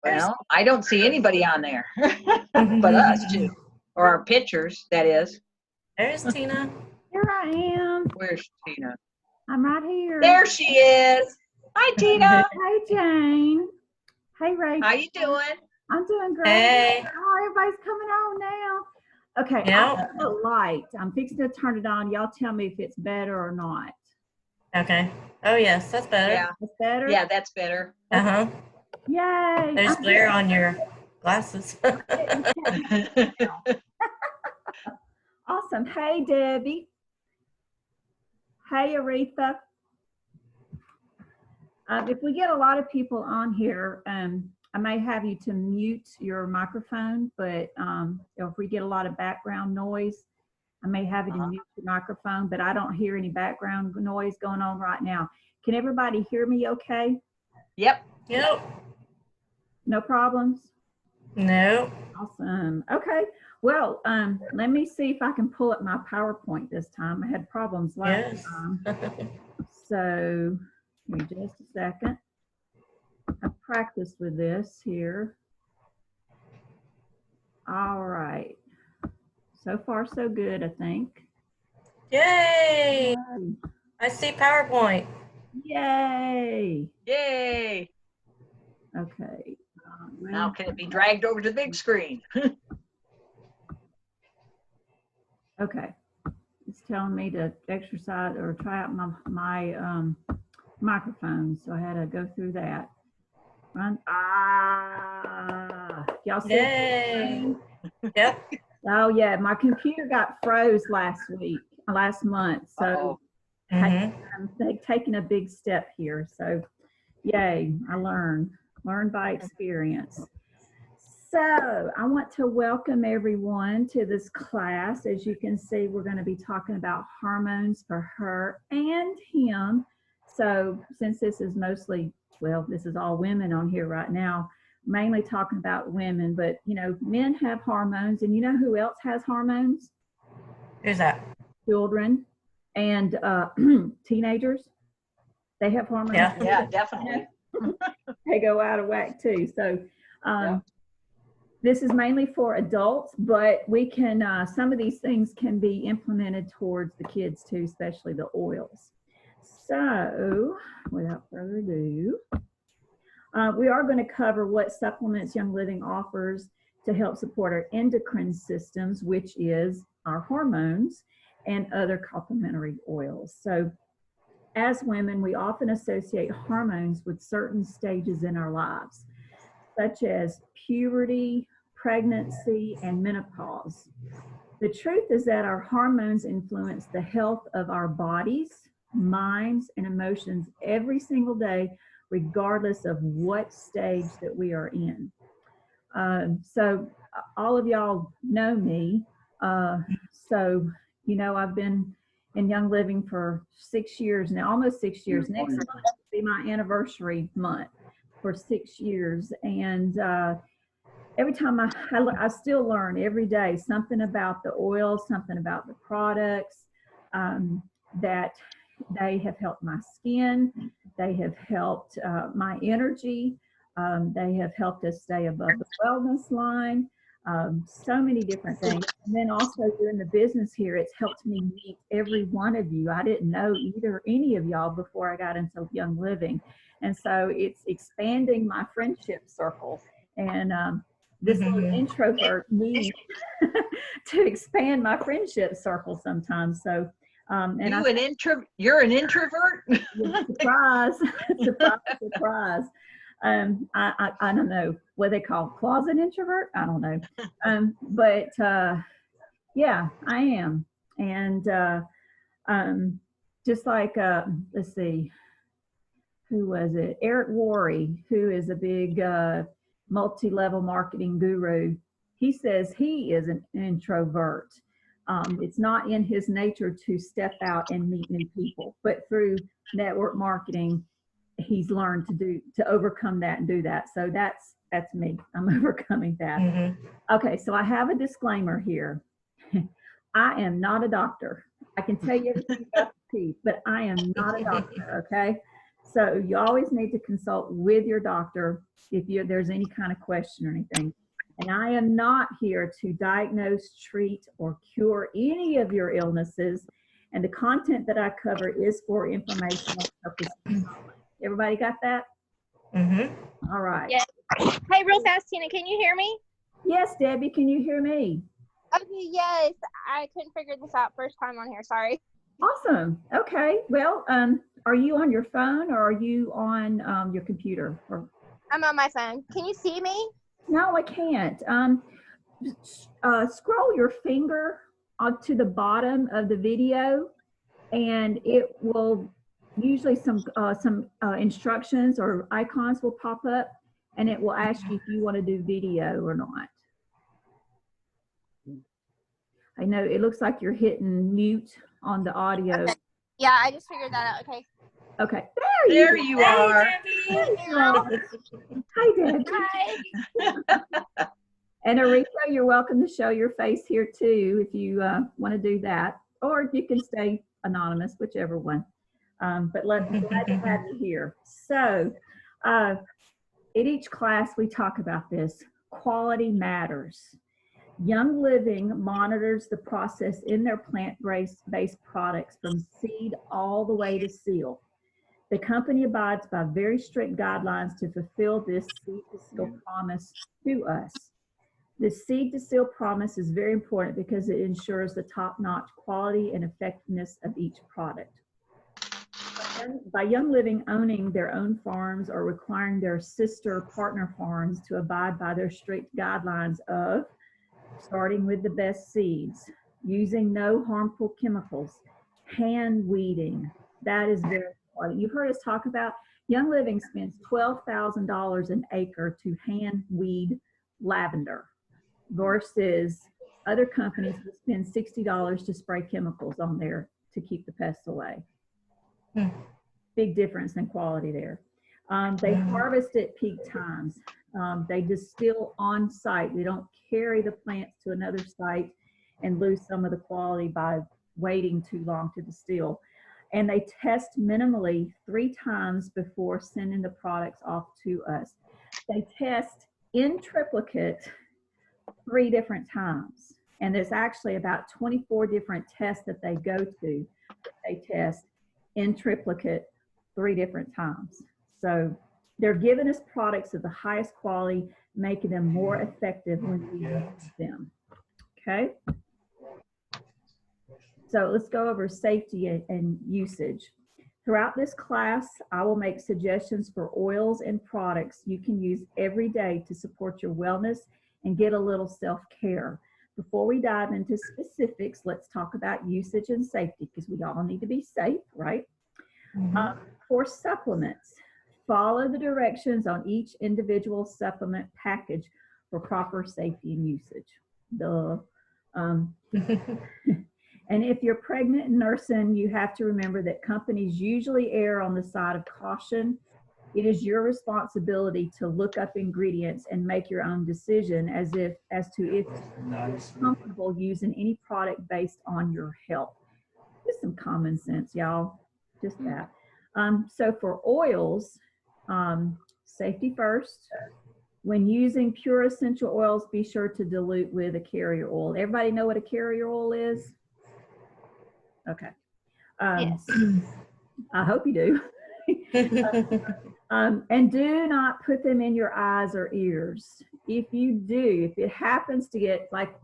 Well, I don't see anybody on there but us two, or our pictures, that is. There's Tina. Here I am. Where's Tina? I'm right here. There she is. Hi, Tina. Hey, Jane. Hey, Rachel. How you doing? I'm doing great. Hey. Oh, everybody's coming on now. Okay, Yep. I have the light. I'm fixing to turn it on. Y'all tell me if it's better or not. Okay. Oh, yes, that's better. Yeah. It's better? Yeah, that's better. Uh-huh. Yay. There's glare on your glasses. Awesome. Hey, Debbie. Hey, Aretha. If we get a lot of people on here, I may have you to mute your microphone, but if we get a lot of background noise, I may have you to mute your microphone, but I don't hear any background noise going on right now. Can everybody hear me okay? Yep. Yep. No problems? No. Awesome. Okay. Well, let me see if I can pull up my PowerPoint this time. I had problems last time. So, give me just a second. I've practiced with this here. All right. So far, so good, I think. Yay! I see PowerPoint. Yay! Yay! Okay. Now can it be dragged over to the big screen? Okay. It's telling me to exercise or try out my microphone, so I had to go through that. Y'all see? Yay! Yep. Oh yeah, my computer got froze last month, so I'm taking a big step here. So, yay! I learned by experience. So I want to welcome everyone to this class. As you can see, we're going to be talking about hormones for her and him. So since this is mostly, well, this is all women on here right now, mainly talking about women, but you know, men have hormones, and you know who else has hormones? Who's that? Children and teenagers. They have hormones. Yeah, definitely. They go out of whack too. So this is mainly for adults, but we can, some of these things can be implemented towards the kids too, especially the oils. So without further ado, we are going to cover what supplements Young Living offers to help support our endocrine systems, which is our hormones and other complementary oils. So as women, we often associate hormones with certain stages in our lives, such as puberty, pregnancy, and menopause. The truth is that our hormones influence the health of our bodies, minds, and emotions every single day, regardless of what stage that we are in. So all of y'all know me. So, you know, I've been in Young Living for 6 years now, almost 6 years. Next month will be my anniversary month for 6 years. And every time I still learn every day something about the oil, something about the products, that they have helped my skin. They have helped my energy. They have helped us stay above the wellness line. So many different things. And then also doing the business here, it's helped me meet every one of you. I didn't know any of y'all before I got into Young Living. And so it's expanding my friendship circle. And this little introvert needs to expand my friendship circle sometimes. So you're an introvert? Surprise, surprise, surprise. I don't know what they call closet introvert. I don't know. But yeah, I am. And just like, let's see, who was it? Eric Worre, who is a big multi-level marketing guru. He says he is an introvert. It's not in his nature to step out and meet new people, but through network marketing, he's learned to overcome that and do that. So that's me. I'm overcoming that. Okay, so I have a disclaimer here. I am not a doctor. I can tell you everything about the teeth, but I am not a doctor, okay? So you always need to consult with your doctor if there's any kind of question or anything. And I am not here to diagnose, treat, or cure any of your illnesses. And the content that I cover is for informational purposes. Everybody got that? Mm-hmm. All right. Yeah. Hey, real fast, Tina, can you hear me? Yes, Debbie, can you hear me? Okay, yes. I couldn't figure this out first time on here. Sorry. Awesome. Okay. Well, are you on your phone or are you on your computer? Or I'm on my phone. Can you see me? no, I can't. Scroll your finger up to the bottom of the video, and it will usually some instructions or icons will pop up, and it will ask you if you want to do video or not. I know it looks like you're hitting mute on the audio. Okay. Yeah, I just figured that out. Okay. Okay, There you are. Hi, Debbie. Hi. And Aretha, you're welcome to show your face here too if you want to do that, or you can stay anonymous, whichever one. But glad to have you here. So, in each class we talk about this. Quality matters. Young Living monitors the process in their plant-based products from seed all the way to seal. The company abides by very strict guidelines to fulfill this seed to seal promise to us. The seed to seal promise is very important because it ensures the top-notch quality and effectiveness of each product. By Young Living owning their own farms or requiring their sister partner farms to abide by their strict guidelines of starting with the best seeds, using no harmful chemicals, hand weeding, that is very important. You've heard us talk about Young Living spends $12,000 an acre to hand weed lavender versus other companies will spend $60 to spray chemicals on there to keep the pests away. Big difference in quality there. They harvest at peak times. They distill on site. They don't carry the plants to another site and lose some of the quality by waiting too long to distill. And they test minimally 3 times before sending the products off to us. They test in triplicate 3 different times. And there's actually about 24 different tests that they go to. They test in triplicate 3 different times. So they're giving us products of the highest quality, making them more effective when we use them. Okay. So let's go over safety and usage. Throughout this class, I will make suggestions for oils and products you can use every day to support your wellness and get a little self-care. Before we dive into specifics, let's talk about usage and safety because we all need to be safe, right? For supplements, follow the directions on each individual supplement package for proper safety and usage. And if you're pregnant and nursing, you have to remember that companies usually err on the side of caution. It is your responsibility to look up ingredients and make your own decision as to if you're comfortable using any product based on your health. Just some common sense, y'all. Just that. So for oils, safety first. When using pure essential oils, be sure to dilute with a carrier oil. Everybody know what a carrier oil is? Okay. Yes. I hope you do. And do not put them in your eyes or ears. If you do, if it happens to get, like,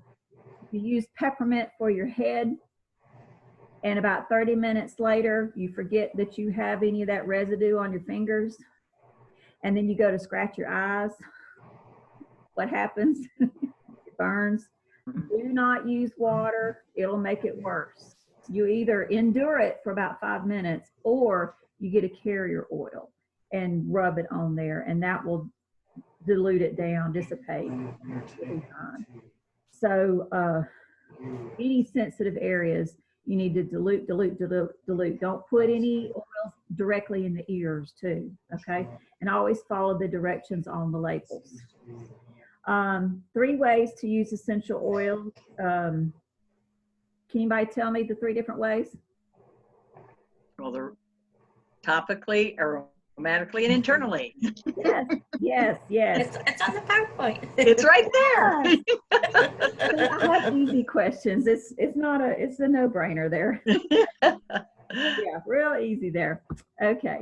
you use peppermint for your head, and about 30 minutes later, you forget that you have any of that residue on your fingers, and then you go to scratch your eyes, what happens? It burns. Do not use water. It'll make it worse. You either endure it for about 5 minutes or you get a carrier oil and rub it on there, and that will dilute it down, dissipate. So any sensitive areas, you need to dilute. Don't put any oils directly in the ears too, okay? And always follow the directions on the labels. 3 ways to use essential oils. Can anybody tell me the 3 different ways? Well, they're topically or somatically and internally. Yes, yes, yes. It's on the PowerPoint. It's right there. Yes. See, I have easy questions. It's a no-brainer there. Yeah, real easy there. Okay.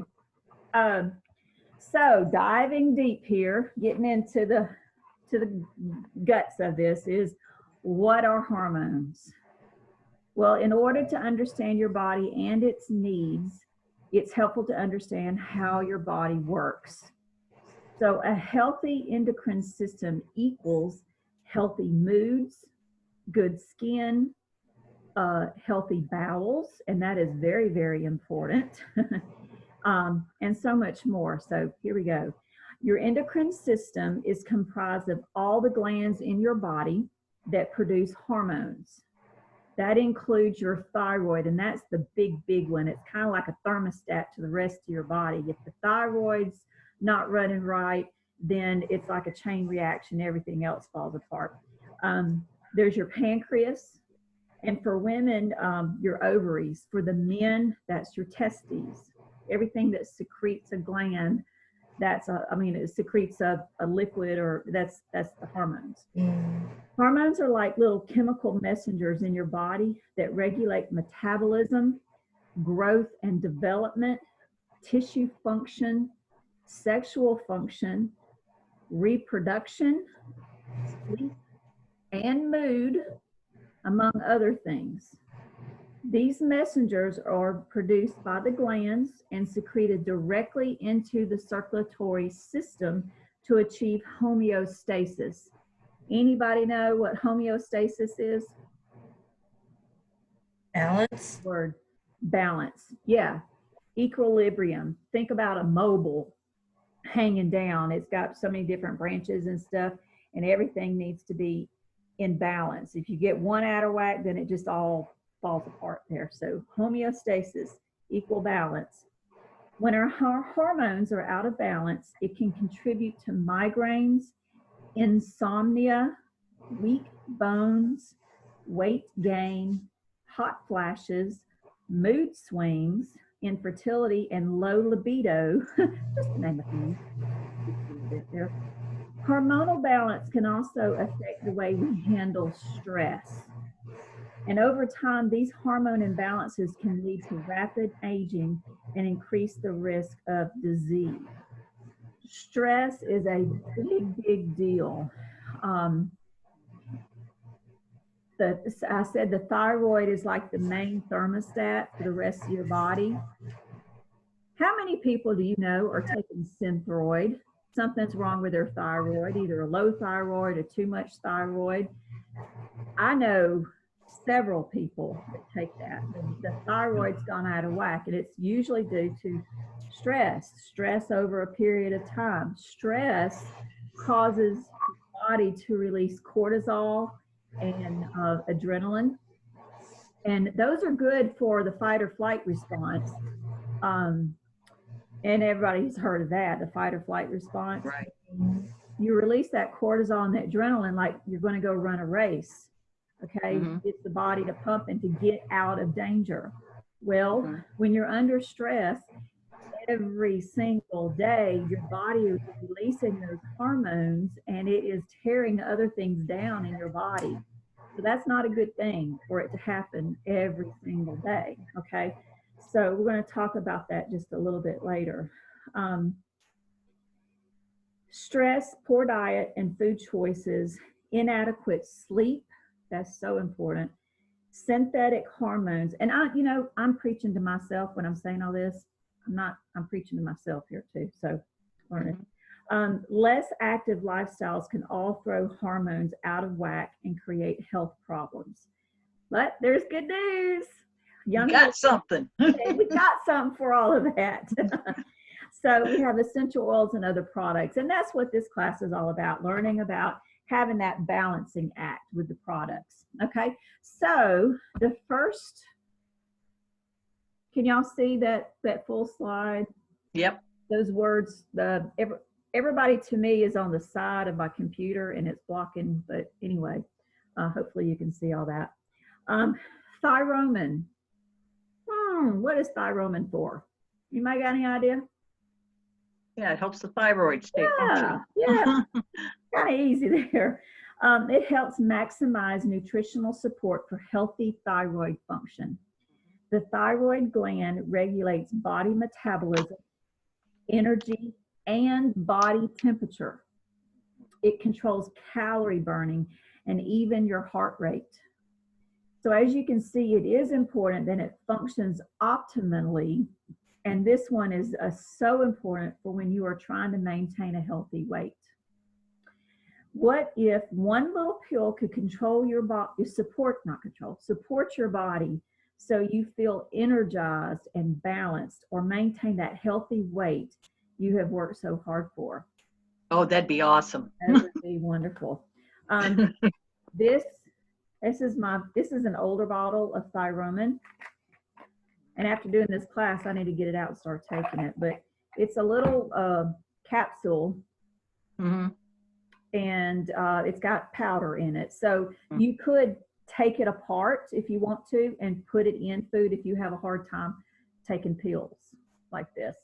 So diving deep here, getting into the guts of this is, what are hormones? Well, in order to understand your body and its needs, it's helpful to understand how your body works. So a healthy endocrine system equals healthy moods, good skin, healthy bowels, and that is very, very important, and so much more. So here we go. Your endocrine system is comprised of all the glands in your body that produce hormones. That includes your thyroid, and that's the big one. It's kind of like a thermostat to the rest of your body. If the thyroid's not running right, then it's like a chain reaction. Everything else falls apart. There's your pancreas, and for women, your ovaries. For the men, that's your testes. Everything that secretes a gland, it secretes a liquid, or that's the hormones. Hormones are like little chemical messengers in your body that regulate metabolism, growth and development, tissue function, sexual function, reproduction, sleep, and mood, among other things. These messengers are produced by the glands and secreted directly into the circulatory system to achieve homeostasis. Anybody know what homeostasis is? Balance. Word. Balance. Yeah. Equilibrium. Think about a mobile hanging down. It's got so many different branches and stuff, and everything needs to be in balance. If you get one out of whack, then it just all falls apart there. So homeostasis, equal balance. When our hormones are out of balance, it can contribute to migraines, insomnia, weak bones, weight gain, hot flashes, mood swings, infertility, and low libido, just to name a few. Hormonal balance can also affect the way we handle stress. And over time, these hormone imbalances can lead to rapid aging and increase the risk of disease. Stress is a big deal. I said the thyroid is like the main thermostat for the rest of your body. How many people do you know are taking Synthroid? Something's wrong with their thyroid, either a low thyroid or too much thyroid. I know several people that take that. The thyroid's gone out of whack, and it's usually due to stress over a period of time. Stress causes the body to release cortisol and adrenaline, and those are good for the fight or flight response. And everybody's heard of that, the fight or flight response. Right. You release that cortisol and that adrenaline like you're going to go run a race. Okay, It's the body to pump and to get out of danger. Well, when you're under stress, every single day, your body is releasing those hormones, and it is tearing other things down in your body. So that's not a good thing for it to happen every single day. Okay, so we're going to talk about that just a little bit later. Stress, poor diet and food choices, inadequate sleep, that's so important. Synthetic hormones, and I'm preaching to myself when I'm saying all this. I'm preaching to myself here too, so learn it. Less active lifestyles can all throw hormones out of whack and create health problems. But there's good news. We got something. We got something for all of that. So we have essential oils and other products, and that's what this class is all about, learning about having that balancing act with the products. Okay, so the first, can y'all see that full slide? Yep. Those words, everybody to me is on the side of my computer and it's blocking, but anyway, hopefully you can see all that. Thyromin. What is thyromin for? You might got any idea? Yeah, it helps the thyroid stay functional. Yeah, kind of easy there. It helps maximize nutritional support for healthy thyroid function. The thyroid gland regulates body metabolism, energy, and body temperature. It controls calorie burning and even your heart rate. So as you can see, it is important that it functions optimally. And this one is so important for when you are trying to maintain a healthy weight. What if one little pill could control your body, support your body so you feel energized and balanced or maintain that healthy weight you have worked so hard for? Oh, that'd be awesome. That would be wonderful. This is an older bottle of Hormone. And after doing this class, I need to get it out and start taking it. But it's a little capsule, Mm-hmm. and it's got powder in it. So you could take it apart if you want to and put it in food if you have a hard time taking pills like this.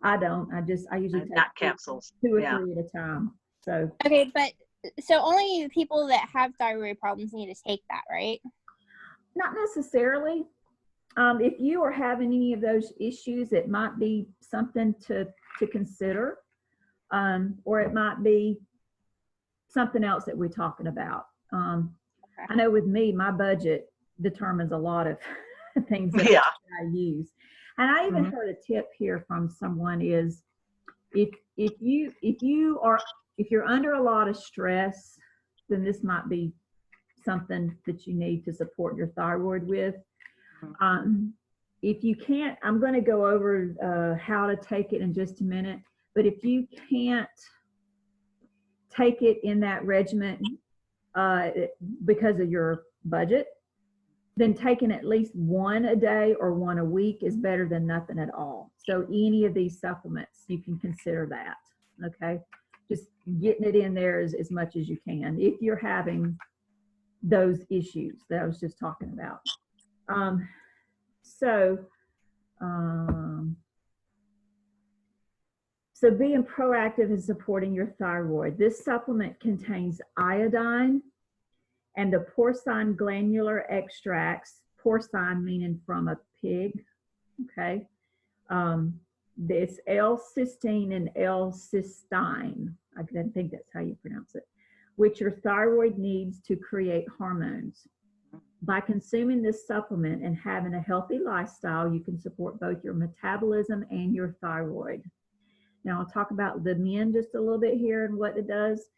I don't. I usually take Not capsules. 2 or Yeah. 3 at a time. So Okay, but so only people that have thyroid problems need to take that, right? not necessarily. If you are having any of those issues, it might be something to consider, or it might be something else that we're talking about. I know with me, my budget determines a lot of things that I use. And I even heard a tip here from someone is if you're under a lot of stress, then this might be something that you need to support your thyroid with. If you can't, I'm going to go over how to take it in just a minute, but if you can't take it in that regimen because of your budget, then taking at least 1 a day or 1 a week is better than nothing at all. So any of these supplements, you can consider that, okay? Just getting it in there as much as you can if you're having those issues that I was just talking about. So being proactive in supporting your thyroid. This supplement contains iodine and the porcine glandular extracts, porcine meaning from a pig, okay? This L-cysteine and L-cysteine, I think that's how you pronounce it, which your thyroid needs to create hormones. By consuming this supplement and having a healthy lifestyle, you can support both your metabolism and your thyroid. Now I'll talk about the men just a little bit here and what it does.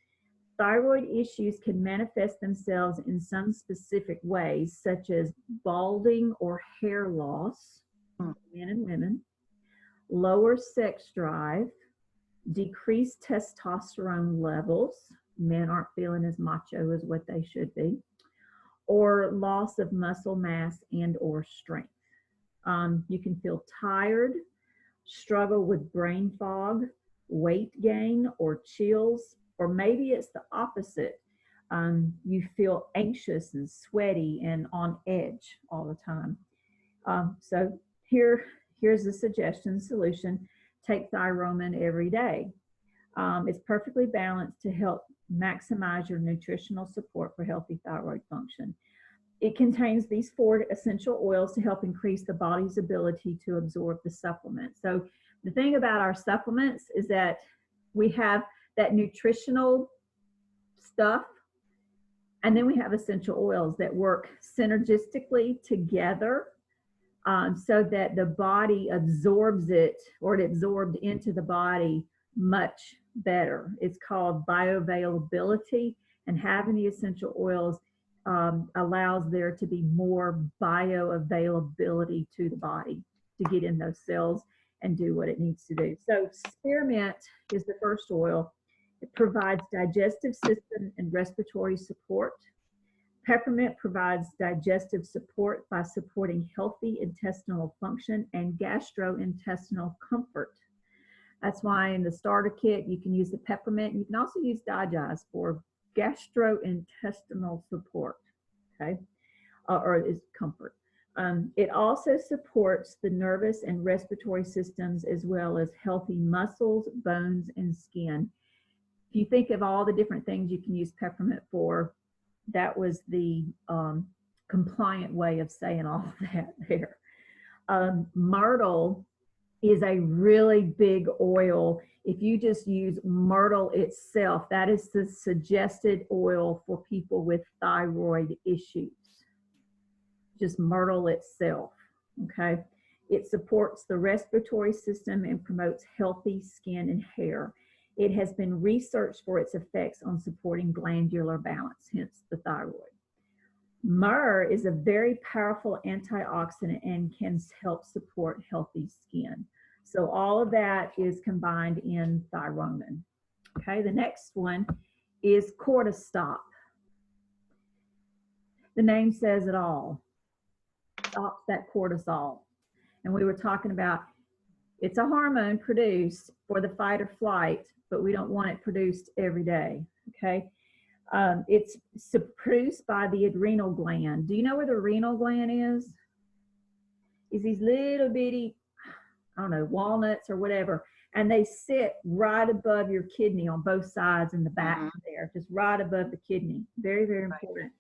Thyroid issues can manifest themselves in some specific ways, such as balding or hair loss, men and women, lower sex drive, decreased testosterone levels, men aren't feeling as macho as what they should be, or loss of muscle mass and or strength. You can feel tired, struggle with brain fog, weight gain or chills, or maybe it's the opposite. You feel anxious and sweaty and on edge all the time. So here's the suggestion, solution. Take Hormone every day. It's perfectly balanced to help maximize your nutritional support for healthy thyroid function. It contains these 4 essential oils to help increase the body's ability to absorb the supplement. So the thing about our supplements is that we have that nutritional stuff, and then we have essential oils that work synergistically together so that the body absorbs it, or it absorbed into the body much better. It's called bioavailability, and having the essential oils allows there to be more bioavailability to the body to get in those cells and do what it needs to do. So spearmint is the first oil. It provides digestive system and respiratory support. Peppermint provides digestive support by supporting healthy intestinal function and gastrointestinal comfort. That's why in the starter kit, you can use the peppermint. You can also use digest for gastrointestinal support, okay, or is comfort. It also supports the nervous and respiratory systems as well as healthy muscles, bones, and skin. If you think of all the different things you can use peppermint for, that was the compliant way of saying all of that there. Myrtle is a really big oil. If you just use myrtle itself, that is the suggested oil for people with thyroid issues. Just myrtle itself, okay? It supports the respiratory system and promotes healthy skin and hair. It has been researched for its effects on supporting glandular balance, hence the thyroid. Myrrh is a very powerful antioxidant and can help support healthy skin. So all of that is combined in Thyromone. Okay, the next one is cortistop. The name says it all. Stops that cortisol. And we were talking about it's a hormone produced for the fight or flight, but we don't want it produced every day. Okay. It's produced by the adrenal gland. Do you know where the renal gland is? It's these little bitty, I don't know, walnuts or whatever, and they sit right above your kidney on both sides in the back there, just right above the kidney. Very, very important.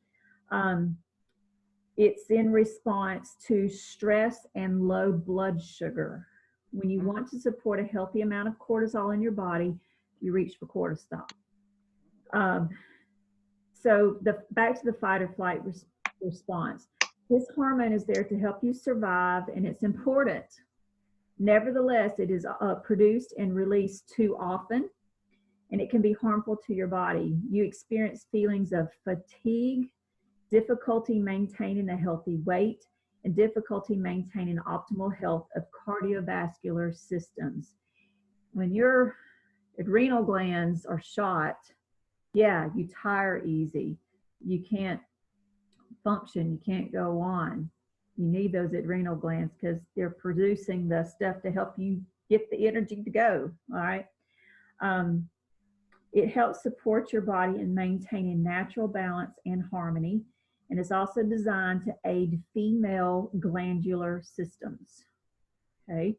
It's in response to stress and low blood sugar. When you want to support a healthy amount of cortisol in your body, you reach for cortisol. So back to the fight or flight response. This hormone is there to help you survive, and it's important. Nevertheless, it is produced and released too often, and it can be harmful to your body. You experience feelings of fatigue, difficulty maintaining a healthy weight, and difficulty maintaining optimal health of cardiovascular systems. When your adrenal glands are shot, yeah, you tire easy. You can't function. You can't go on. You need those adrenal glands because they're producing the stuff to help you get the energy to go. All right. It helps support your body in maintaining natural balance and harmony. And it's also designed to aid female glandular systems. Okay.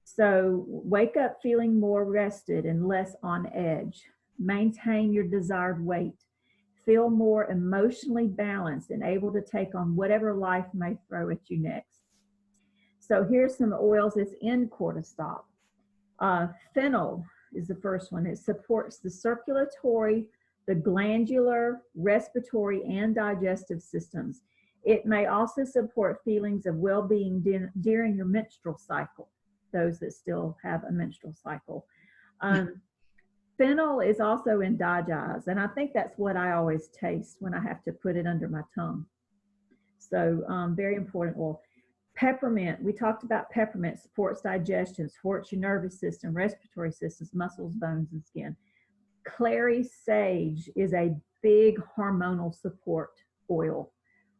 So wake up feeling more rested and less on edge. Maintain your desired weight. Feel more emotionally balanced and able to take on whatever life may throw at you next. So here's some oils that's in cortistop. Fennel is the first one. It supports the circulatory, the glandular, respiratory, and digestive systems. It may also support feelings of well-being during your menstrual cycle, those that still have a menstrual cycle. Fennel is also in digest, and I think that's what I always taste when I have to put it under my tongue. So very important oil. Peppermint, we talked about peppermint, supports digestion, supports your nervous system, respiratory systems, muscles, bones, and skin. Clary sage is a big hormonal support oil.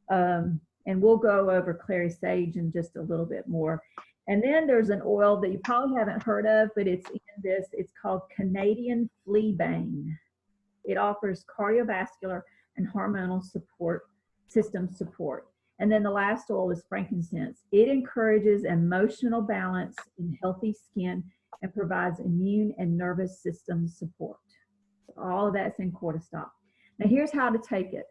And we'll go over clary sage in just a little bit more. And then there's an oil that you probably haven't heard of, but it's in this. It's called Canadian Fleabane. It offers cardiovascular and hormonal support, system support. And then the last oil is frankincense. It encourages emotional balance and healthy skin and provides immune and nervous system support. So all of that's in cortistop. Now here's how to take it.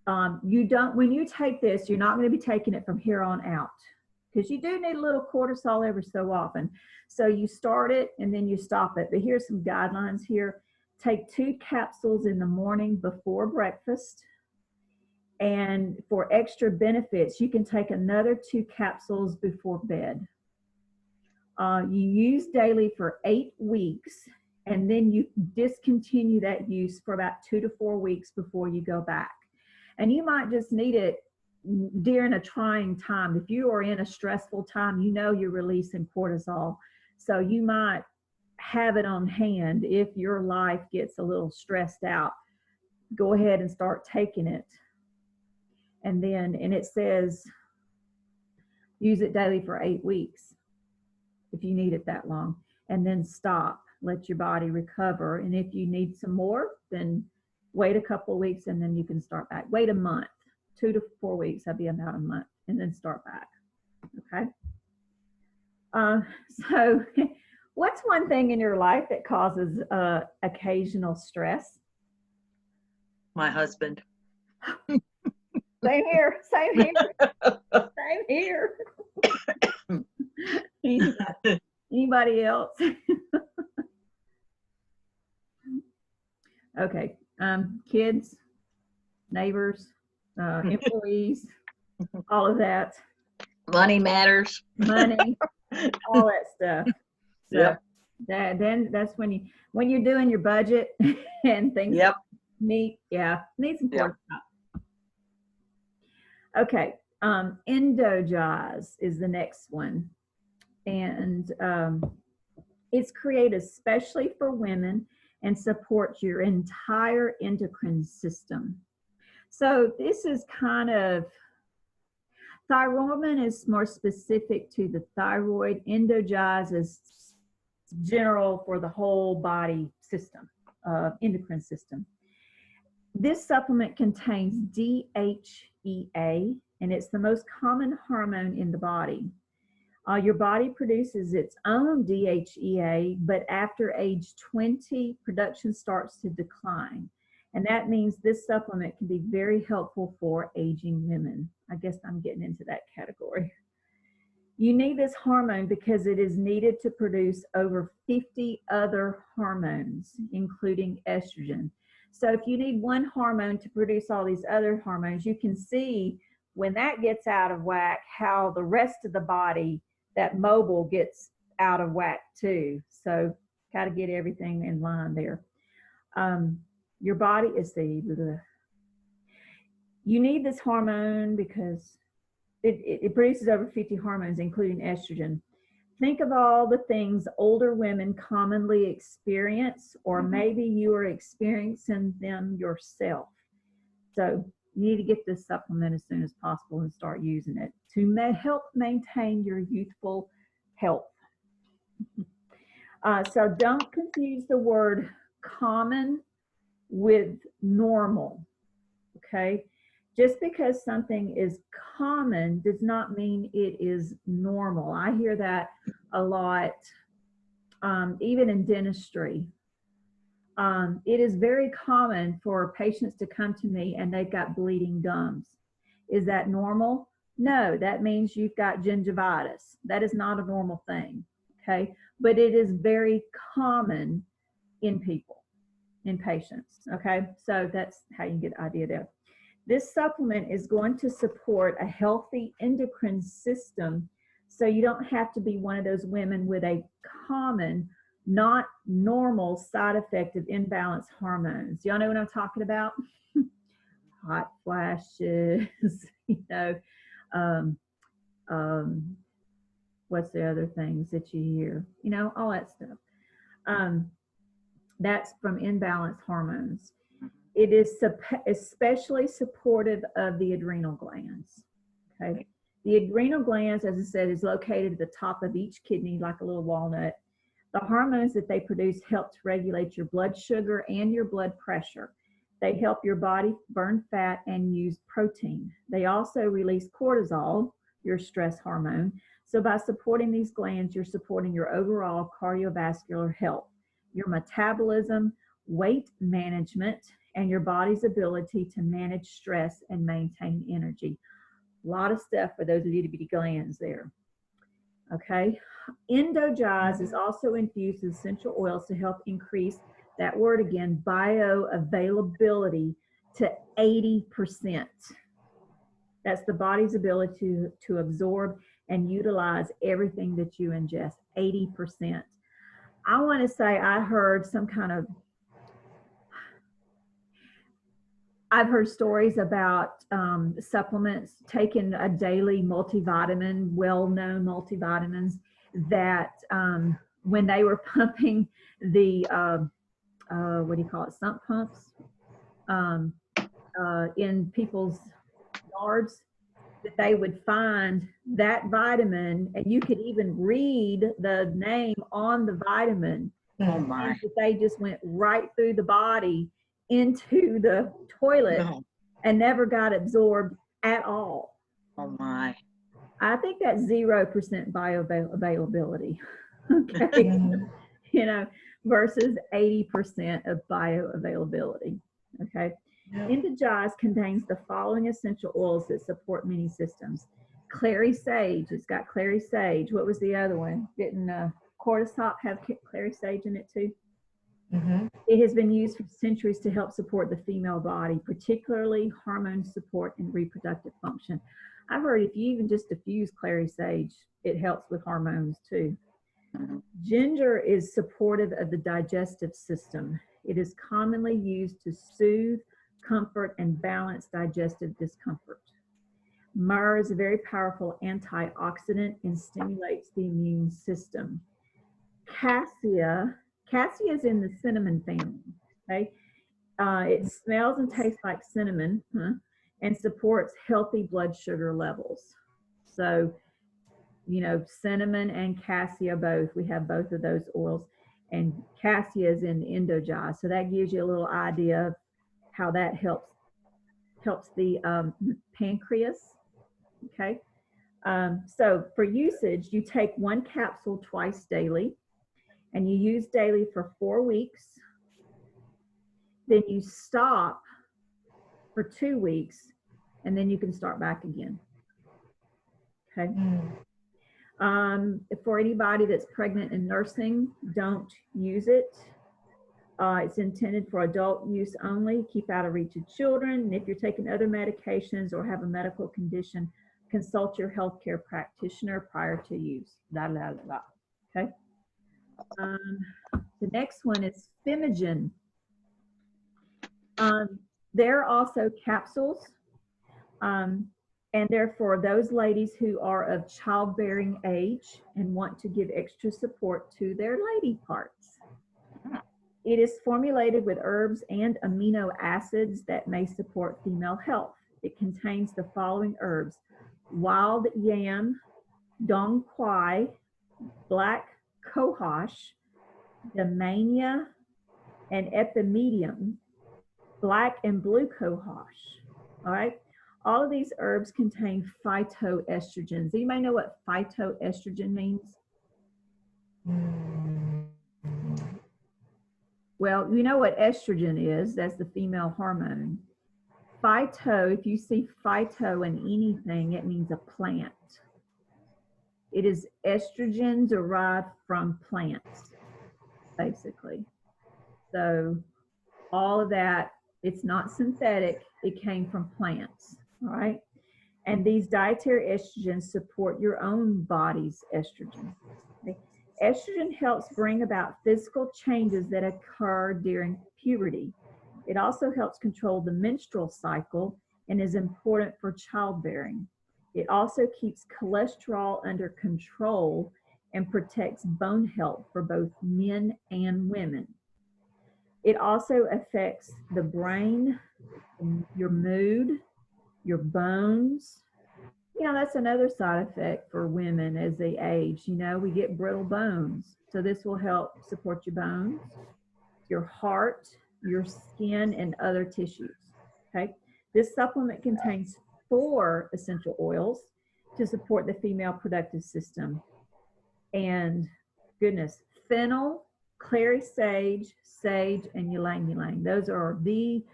When you take this, you're not going to be taking it from here on out, because you do need a little cortisol every so often. So you start it and then you stop it. But here's some guidelines here. Take 2 capsules in the morning before breakfast. And for extra benefits, you can take another 2 capsules before bed. You use daily for 8 weeks, and then you discontinue that use for about 2 to 4 weeks before you go back. And you might just need it during a trying time. If you are in a stressful time, you know you're releasing cortisol. So you might have it on hand if your life gets a little stressed out. Go ahead and start taking it. And it says use it daily for 8 weeks if you need it that long, and then stop. Let your body recover. And if you need some more, then wait a couple of weeks and then you can start back. Wait a month. 2 to 4 weeks, that'd be about a month. and then start back. Okay. So what's one thing in your life that causes occasional stress? My husband. Same here. Same here. Same here. Anybody else? Okay. Kids, neighbors, employees, all of that. Money matters. Money, all that stuff. So Yep. then that's when you're doing your budget and things. Yep. Needs some Yep. thought. Okay. Endogize is the next one. And it's created especially for women and supports your entire endocrine system. So this is kind of, Hormone is more specific to the thyroid. Endogize is general for the whole body system, endocrine system. This supplement contains DHEA, and it's the most common hormone in the body. Your body produces its own DHEA, but after age 20, production starts to decline. And that means this supplement can be very helpful for aging women. I guess I'm getting into that category. You need this hormone because it is needed to produce over 50 other hormones, including estrogen. So if you need one hormone to produce all these other hormones, you can see when that gets out of whack, how the rest of the body, that mobile, gets out of whack too. So got to get everything in line there. Your body is you need this hormone because it produces over 50 hormones, including estrogen. Think of all the things older women commonly experience, or maybe you are experiencing them yourself. So you need to get this supplement as soon as possible and start using it to help maintain your youthful health. So don't confuse the word common with normal, okay? Just because something is common does not mean it is normal. I hear that a lot, even in dentistry. It is very common for patients to come to me and they've got bleeding gums. Is that normal? No, that means you've got gingivitis. That is not a normal thing, okay? But it is very common in people, in patients, okay? So that's how you get an idea there. This supplement is going to support a healthy endocrine system, so you don't have to be one of those women with a common, not normal side effect of imbalanced hormones. Y'all know what I'm talking about? Hot flashes, what's the other things that you hear? All that stuff. That's from imbalanced hormones. It is especially supportive of the adrenal glands. Okay. The adrenal glands, as I said, is located at the top of each kidney like a little walnut. The hormones that they produce help to regulate your blood sugar and your blood pressure. They help your body burn fat and use protein. They also release cortisol, your stress hormone. So by supporting these glands, you're supporting your overall cardiovascular health, your metabolism, weight management, and your body's ability to manage stress and maintain energy. A lot of stuff for those itty bitty glands there. Okay. Endogize is also infused with essential oils to help increase that word again, bioavailability to 80%. That's the body's ability to absorb and utilize everything that you ingest, 80%. I want to say I've heard stories about supplements, taking a daily multivitamin, well-known multivitamins, that when they were pumping the, sump pumps in people's yards, that they would find that vitamin, and you could even read the name on the vitamin. Oh my. That they just went right through the body into the toilet and never got absorbed at all. Oh my. I think that's 0% bioavailability. Okay. Mhm. You know, versus 80% of bioavailability. Okay. Yep. Indigize contains the following essential oils that support many systems. Clary sage, it's got clary sage. What was the other one? Didn't cortisop have clary sage in it too? Mhm. It has been used for centuries to help support the female body, particularly hormone support and reproductive function. I've heard if you even just diffuse clary sage, it helps with hormones too. Mhm. Ginger is supportive of the digestive system. It is commonly used to soothe, comfort, and balance digestive discomfort. Myrrh is a very powerful antioxidant and stimulates the immune system. Cassia is in the cinnamon family. Okay, it smells and tastes like cinnamon, and supports healthy blood sugar levels. So, you know, cinnamon and cassia both. We have both of those oils, and cassia is in Indogize. So that gives you a little idea of how that helps the pancreas. Okay. So for usage, you take 1 capsule twice daily, and you use daily for 4 weeks. Then you stop for 2 weeks, and then you can start back again. Okay. For anybody that's pregnant and nursing, don't use it. It's intended for adult use only. Keep out of reach of children. And if you're taking other medications or have a medical condition, consult your healthcare practitioner prior to use. Okay. The next one is Femigen. They're also capsules, and they're for those ladies who are of childbearing age and want to give extra support to their lady parts. It is formulated with herbs and amino acids that may support female health. It contains the following herbs: wild yam, dong quai, black cohosh, damania, and epimedium, black and blue cohosh. All right. All of these herbs contain phytoestrogens. Anybody know what phytoestrogen means? Well, you know what estrogen is. That's the female hormone. Phyto, if you see phyto in anything, it means a plant. It is estrogen derived from plants, basically. So all of that, it's not synthetic. It came from plants, all right? And these dietary estrogens support your own body's estrogen. Okay? Estrogen helps bring about physical changes that occur during puberty. It also helps control the menstrual cycle and is important for childbearing. It also keeps cholesterol under control and protects bone health for both men and women. It also affects the brain, your mood, your bones. You know, that's another side effect for women as they age. You know, we get brittle bones. So this will help support your bones, your heart, your skin, and other tissues. Okay. This supplement contains 4 essential oils to support the female productive system. And goodness, fennel, clary sage, sage, and ylang ylang. Those are the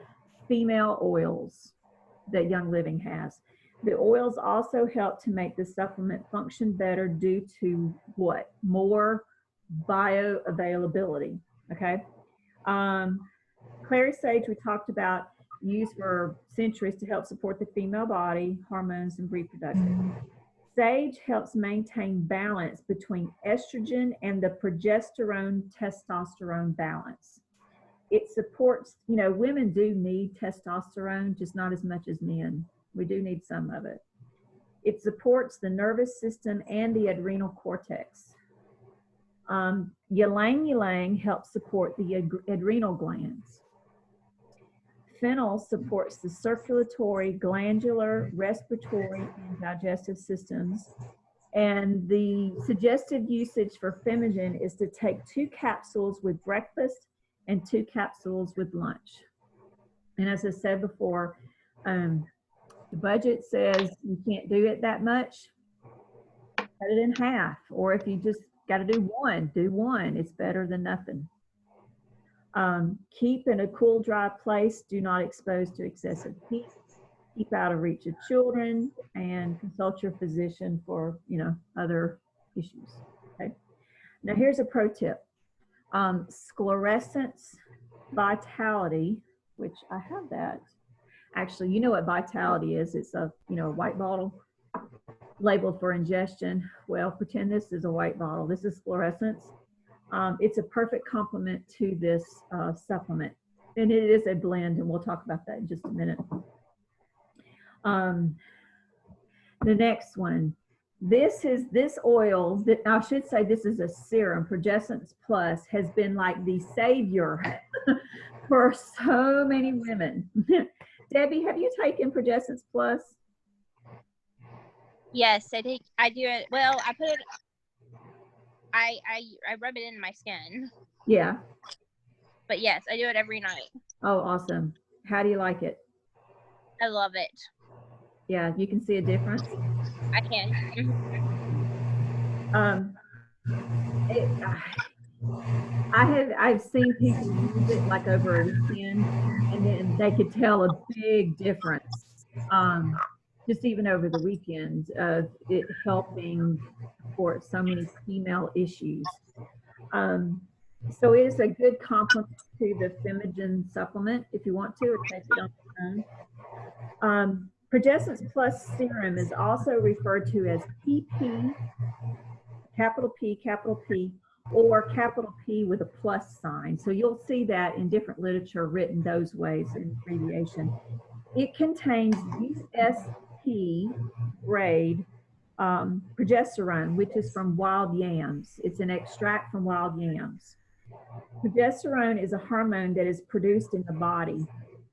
female oils that Young Living has. The oils also help to make the supplement function better due to what? More bioavailability. Okay. Clary sage, we talked about, used for centuries to help support the female body, hormones, and reproduction. Sage helps maintain balance between estrogen and the progesterone testosterone balance. It supports, you know, women do need testosterone, just not as much as men. We do need some of it. It supports the nervous system and the adrenal cortex. Ylang ylang helps support the adrenal glands. Fennel supports the circulatory, glandular, respiratory, and digestive systems. And the suggested usage for Femigen is to take 2 capsules with breakfast and 2 capsules with lunch. And as I said before, The budget says you can't do it that much, cut it in half. Or if you just got to do one, do one. It's better than nothing. Keep in a cool, dry place. Do not expose to excessive heat. Keep out of reach of children, and consult your physician for, other issues. Okay. Now here's a pro tip. Sclerescence Vitality, which I have that. Actually, you know what Vitality is. It's a, white bottle labeled for ingestion. Well, pretend this is a white bottle. This is Sclerescence. It's a perfect complement to this supplement. And it is a blend, and we'll talk about that in just a minute. The next one. This oil, that I should say this is a serum. Progessence Plus has been like the savior for so many women. Debbie, have you taken Progessence Plus? Yes, I do it. Well, I put it. I rub it in my skin. Yeah. But yes, I do it every night. Oh, awesome. How do you like it? I love it. Yeah, you can see a difference. I can. I've seen people use it like over a weekend, and then they could tell a big difference. Just even over the weekend of it helping for so many female issues. So it is a good complement to the Femigen supplement if you want to, or take it on your own. Progessence Plus Serum is also referred to as PP, capital P, or capital P with a plus sign. So you'll see that in different literature written those ways in abbreviation. It contains USP grade progesterone, which is from wild yams. It's an extract from wild yams. Progesterone is a hormone that is produced in the body.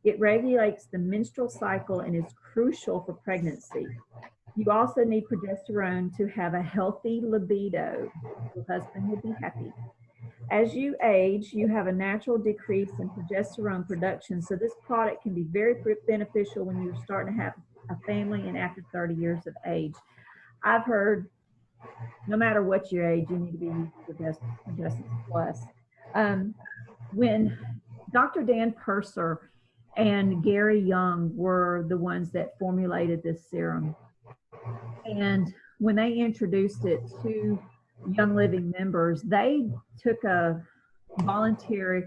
It regulates the menstrual cycle and is crucial for pregnancy. You also need progesterone to have a healthy libido. Your husband will be happy. As you age, you have a natural decrease in progesterone production, so this product can be very beneficial when you're starting to have a family and after 30 years of age. I've heard no matter what your age, you need to be using Progessence Plus. When Dr. Dan Purser and Gary Young were the ones that formulated this serum, and when they introduced it to Young Living members, they took a voluntary,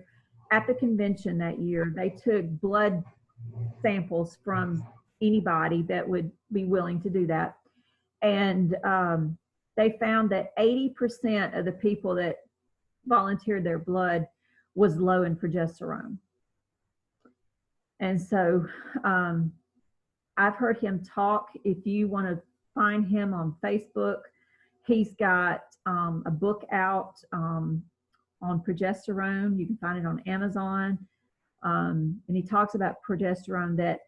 at the convention that year, they took blood samples from anybody that would be willing to do that. And they found that 80% of the people that volunteered their blood was low in progesterone. And so I've heard him talk. If you want to find him on Facebook, he's got a book out on progesterone. You can find it on Amazon. And he talks about progesterone, that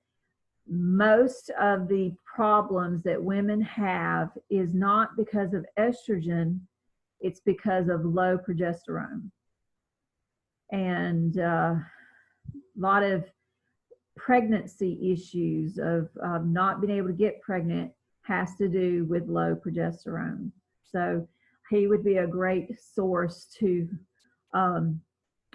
most of the problems that women have is not because of estrogen, it's because of low progesterone. And a lot of pregnancy issues of not being able to get pregnant has to do with low progesterone. So he would be a great source to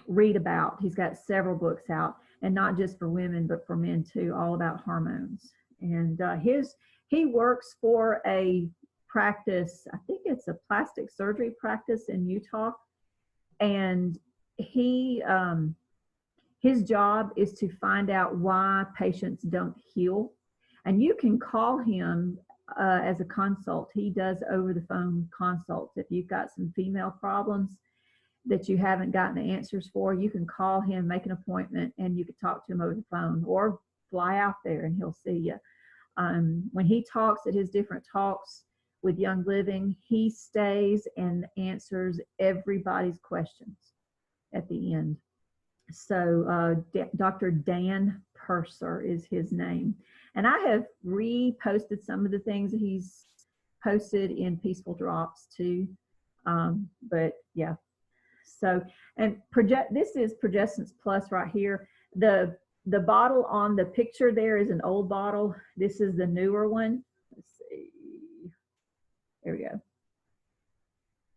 read about. He's got several books out, and not just for women, but for men too, all about hormones. And he works for a practice, I think it's a plastic surgery practice in Utah. And his job is to find out why patients don't heal. And you can call him as a consult. He does over the phone consults. If you've got some female problems that you haven't gotten the answers for, you can call him, make an appointment, and you can talk to him over the phone, or fly out there and he'll see you. When he talks at his different talks with Young Living, he stays and answers everybody's questions at the end. So Dr. Dan Purser is his name. And I have reposted some of the things that he's posted in Peaceful Drops too. But yeah. So, and this is Progessence Plus right here. The the bottle on the picture there is an old bottle. This is the newer one. Let's see. There we go.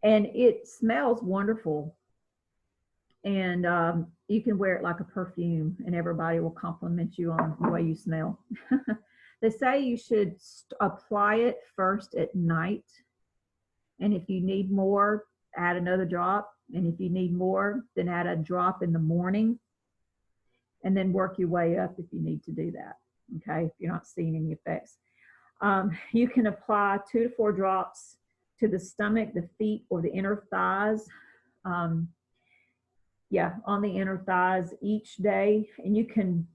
And it smells wonderful. And you can wear it like a perfume and everybody will compliment you on the way you smell. They say you should apply it first at night. And if you need more, add another drop. And if you need more, then add a drop in the morning. And then work your way up if you need to do that. Okay, if you're not seeing any effects. You can apply 2 to 4 drops to the stomach, the feet, or the inner thighs. Yeah, on the inner thighs each day. And you can,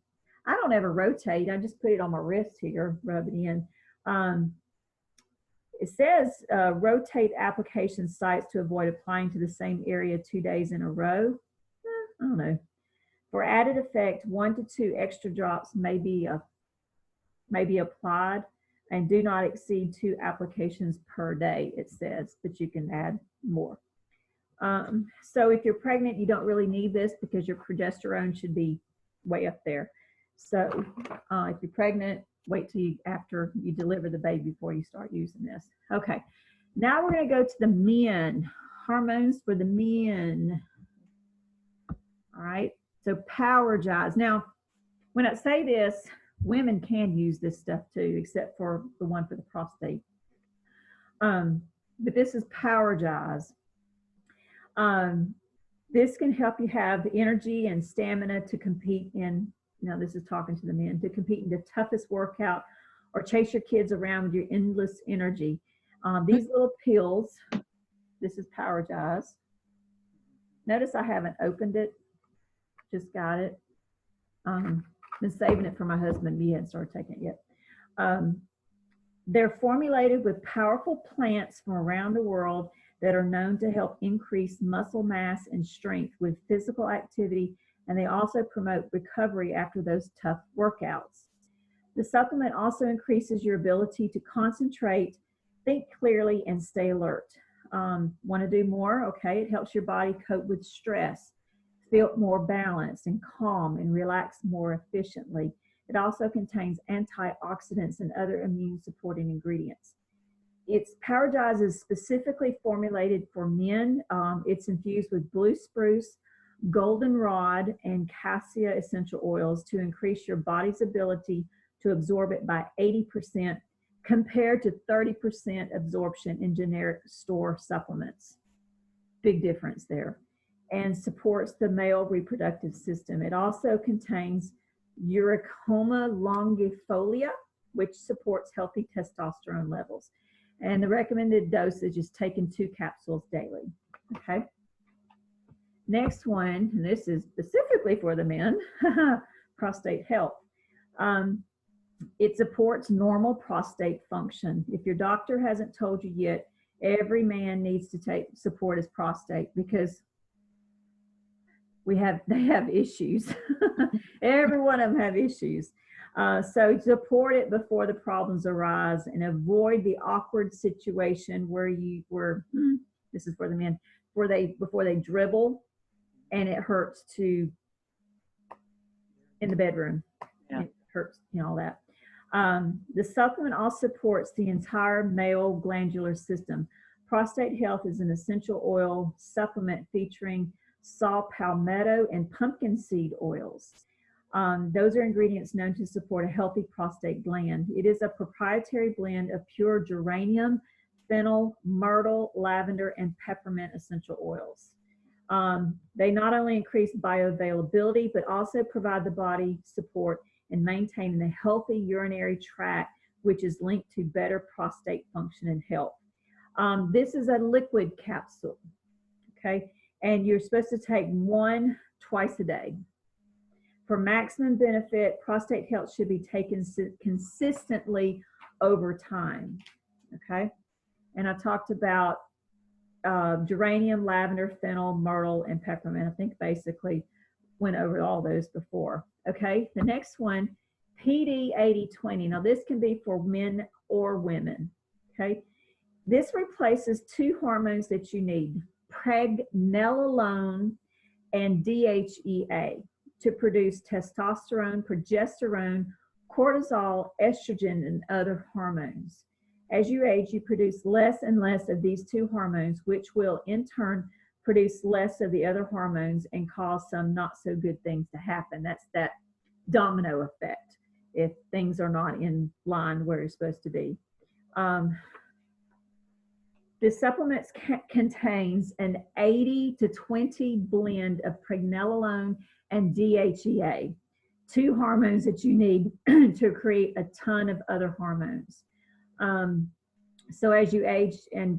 I don't ever rotate. I just put it on my wrist here, rub it in. It says rotate application sites to avoid applying to the same area 2 days in a row. I don't know. For added effect, 1 to 2 extra drops may be applied and do not exceed 2 applications per day, it says, but you can add more. So if you're pregnant, you don't really need this because your progesterone should be way up there. So if you're pregnant, wait till after you deliver the baby before you start using this. Okay, now we're going to go to the men, hormones for the men. All right, so Powergize. Now, when I say this, women can use this stuff too, except for the one for the prostate. But this is Powergize. This can help you have the energy and stamina to compete in, now this is talking to the men, to compete in the toughest workout or chase your kids around with your endless energy. These little pills, this is Powergize. Notice I haven't opened it, just got it. Been saving it for my husband, he hadn't started taking it yet. They're formulated with powerful plants from around the world that are known to help increase muscle mass and strength with physical activity, and they also promote recovery after those tough workouts. The supplement also increases your ability to concentrate, think clearly, and stay alert. Want to do more? Okay, it helps your body cope with stress, feel more balanced and calm, and relax more efficiently. It also contains antioxidants and other immune supporting ingredients. Powergize is specifically formulated for men. It's infused with blue spruce, goldenrod, and cassia essential oils to increase your body's ability to absorb it by 80% compared to 30% absorption in generic store supplements. Big difference there. And supports the male reproductive system. It also contains Uricoma longifolia, which supports healthy testosterone levels. And the recommended dosage is taken 2 capsules daily. Okay. Next one, and this is specifically for the men, prostate health. It supports normal prostate function. If your doctor hasn't told you yet, every man needs to support his prostate because they have issues. Every one of them have issues. So support it before the problems arise and avoid the awkward situation where this is for the men, before they dribble and it hurts in the bedroom. Yeah. It hurts, all that. The supplement also supports the entire male glandular system. Prostate Health is an essential oil supplement featuring saw palmetto and pumpkin seed oils. Those are ingredients known to support a healthy prostate gland. It is a proprietary blend of pure geranium, fennel, myrtle, lavender, and peppermint essential oils. They not only increase bioavailability, but also provide the body support in maintaining a healthy urinary tract, which is linked to better prostate function and health. This is a liquid capsule, okay? And you're supposed to take 1 twice a day. For maximum benefit, Prostate Health should be taken consistently over time, okay? And I talked about geranium, lavender, fennel, myrtle, and peppermint. I think basically went over all those before, okay? The next one, PD 80/20. Now this can be for men or women, okay? This replaces 2 hormones that you need, pregnenolone and DHEA. to produce testosterone, progesterone, cortisol, estrogen, and other hormones. As you age, you produce less and less of these two hormones, which will in turn produce less of the other hormones and cause some not so good things to happen. That's that domino effect if things are not in line where you're supposed to be. The supplements contains an 80 to 20 blend of pregnenolone and DHEA, two hormones that you need to create a ton of other hormones. So as you age and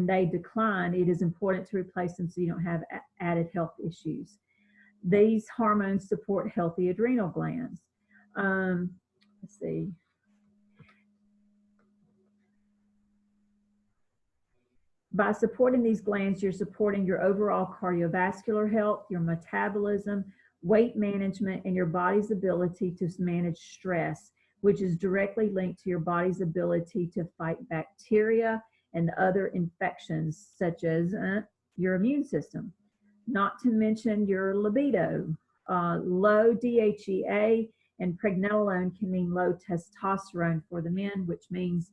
they decline, it is important to replace them so you don't have added health issues. These hormones support healthy adrenal glands. Let's see. By supporting these glands, you're supporting your overall cardiovascular health, your metabolism, weight management, and your body's ability to manage stress, which is directly linked to your body's ability to fight bacteria and other infections, such as your immune system. Not to mention your libido. Low DHEA and pregnenolone can mean low testosterone for the men, which means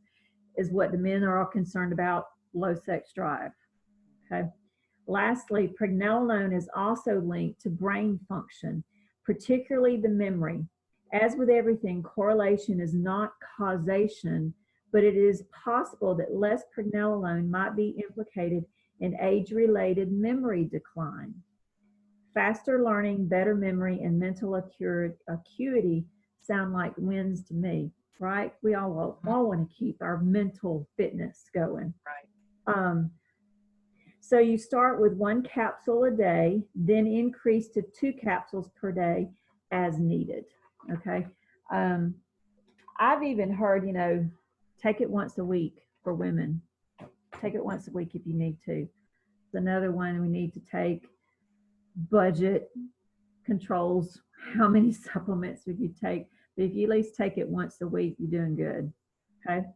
is what the men are all concerned about, low sex drive. Okay. Lastly, pregnenolone is also linked to brain function, particularly the memory. As with everything, correlation is not causation, but it is possible that less pregnenolone might be implicated in age-related memory decline. Faster learning, better memory, and mental acuity sound like wins to me, right? We all want to keep our mental fitness going. Right. So you start with 1 capsule a day, then increase to 2 capsules per day as needed. Okay. I've even heard, take it once a week for women. Take it once a week if you need to. It's another one we need to take. Budget controls how many supplements would you take. But if you at least take it once a week, you're doing good. Okay.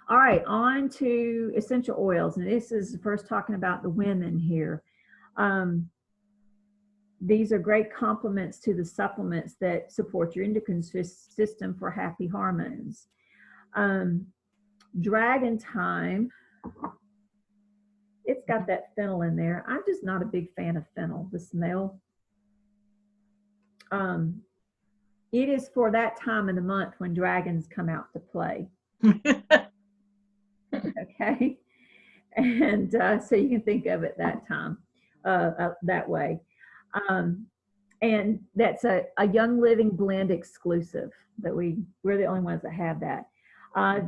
All right, on to essential oils. And this is first talking about the women here. These are great complements to the supplements that support your endocrine system for happy hormones. Dragon Thyme, it's got that fennel in there. I'm just not a big fan of fennel, the smell. It is for that time of the month when dragons come out to play. Okay. And so you can think of it that time, that way. And that's a Young Living blend exclusive that we're the only ones that have that.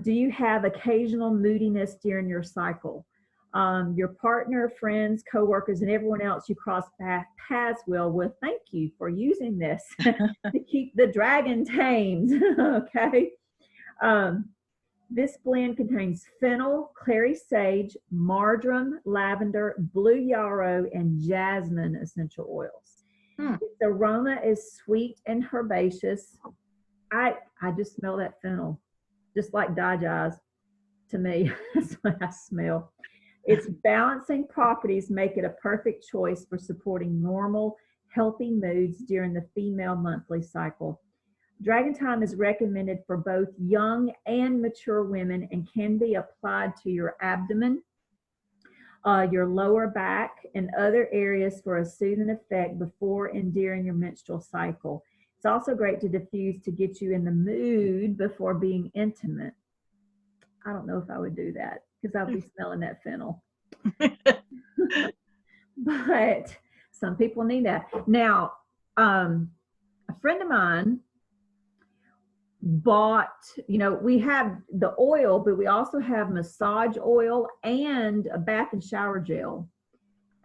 Do you have occasional moodiness during your cycle? Your partner, friends, coworkers, and everyone else you cross paths will thank you for using this to keep the dragon tamed. Okay. This blend contains fennel, clary sage, marjoram, lavender, blue yarrow, and jasmine essential oils. Its aroma is sweet and herbaceous. I just smell that fennel, just like Digize to me. That's what I smell. Its balancing properties make it a perfect choice for supporting normal, healthy moods during the female monthly cycle. Dragon Thyme is recommended for both young and mature women and can be applied to your abdomen, your lower back, and other areas for a soothing effect before and during your menstrual cycle. It's also great to diffuse to get you in the mood before being intimate. I don't know if I would do that because I'll be smelling that fennel. But some people need that. Now, a friend of mine bought, we have the oil, but we also have massage oil and a bath and shower gel.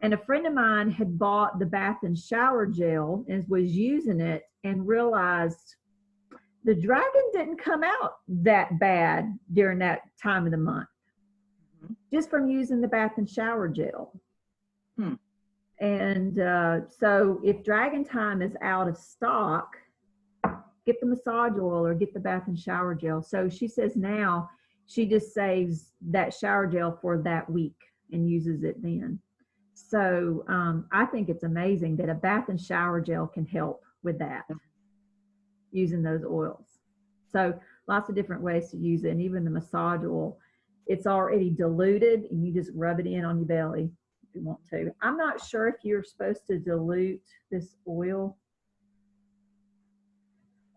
And a friend of mine had bought the bath and shower gel and was using it and realized the dragon didn't come out that bad during that time of the month, just from using the bath and shower gel. And so if Dragon Thyme is out of stock, get the massage oil or get the bath and shower gel. So she says now she just saves that shower gel for that week and uses it then. So I think it's amazing that a bath and shower gel can help with that, using those oils. So lots of different ways to use it. And even the massage oil, it's already diluted and you just rub it in on your belly if you want to. I'm not sure if you're supposed to dilute this oil.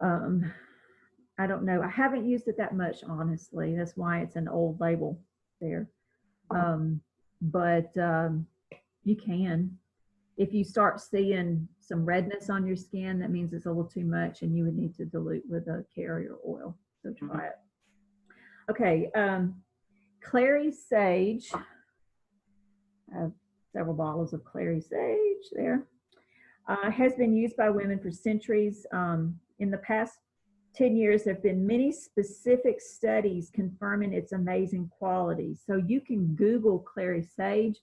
I don't know. I haven't used it that much, honestly. That's why it's an old label there. But you can. If you start seeing some redness on your skin, that means it's a little too much and you would need to dilute with a carrier oil. So try it. Okay. Clary sage. I have several bottles of clary sage there. Has been used by women for centuries. In the past 10 years, there have been many specific studies confirming its amazing qualities. So you can Google clary sage,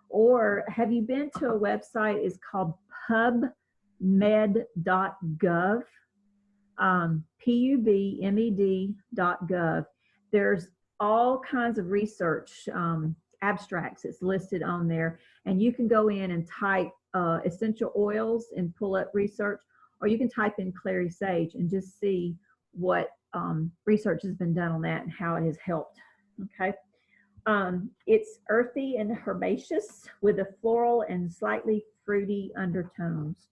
or have you been to a website? It's called pubmed.gov, pubmed.gov. There's all kinds of research abstracts that's listed on there, and you can go in and type essential oils and pull up research, or you can type in clary sage and just see what research has been done on that and how it has helped. Okay. It's earthy and herbaceous with a floral and slightly fruity undertones.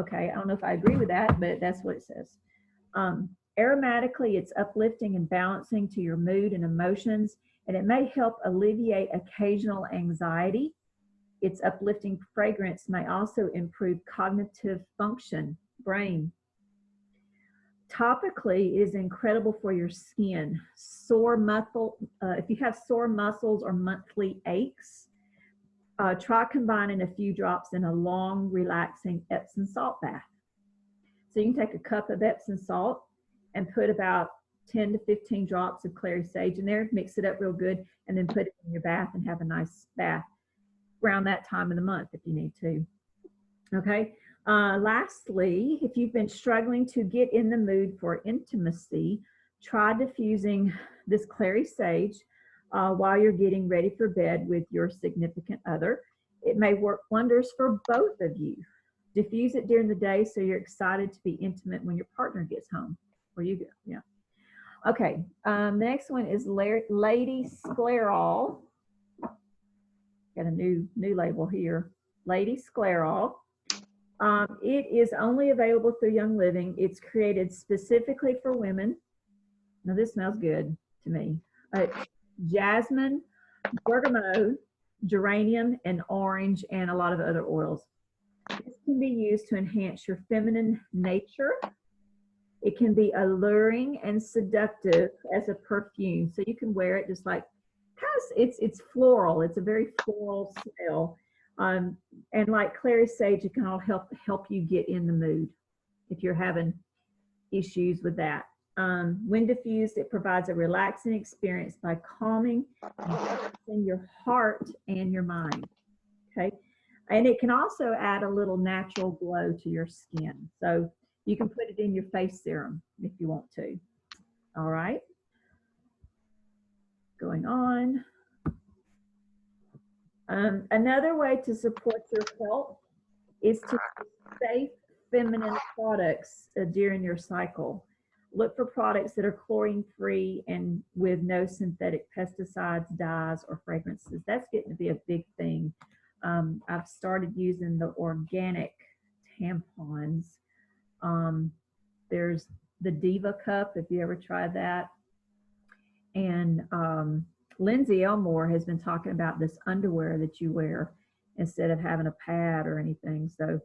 Okay, I don't know if I agree with that, but that's what it says. Aromatically, it's uplifting and balancing to your mood and emotions, and it may help alleviate occasional anxiety. Its uplifting fragrance may also improve cognitive function, brain. Topically, it is incredible for your skin. If you have sore muscles or monthly aches, try combining a few drops in a long, relaxing Epsom salt bath. So you can take a cup of Epsom salt and put about 10 to 15 drops of clary sage in there, mix it up real good, and then put it in your bath and have a nice bath around that time of the month if you need to. Okay. Lastly, if you've been struggling to get in the mood for intimacy, try diffusing this clary sage while you're getting ready for bed with your significant other. It may work wonders for both of you. Diffuse it during the day so you're excited to be intimate when your partner gets home, or you go. Yeah. Okay. The next one is Lady Sclerol. Got a new label here. Lady Sclerol. It is only available through Young Living. It's created specifically for women. Now this smells good to me. Jasmine, bergamot, geranium, and orange, and a lot of other oils. This can be used to enhance your feminine nature. It can be alluring and seductive as a perfume. So you can wear it just like, it's floral. It's a very floral smell. And like clary sage, it can all help you get in the mood if you're having issues with that. When diffused, it provides a relaxing experience by calming and balancing your heart and your mind. Okay. And it can also add a little natural glow to your skin. So you can put it in your face serum if you want to. All right. Going on. Another way to support your health is to use safe feminine products during your cycle. Look for products that are chlorine-free and with no synthetic pesticides, dyes, or fragrances. That's getting to be a big thing. I've started using the organic tampons. There's the Diva Cup, if you ever tried that. And Lindsay Elmore has been talking about this underwear that you wear instead of having a pad or anything. So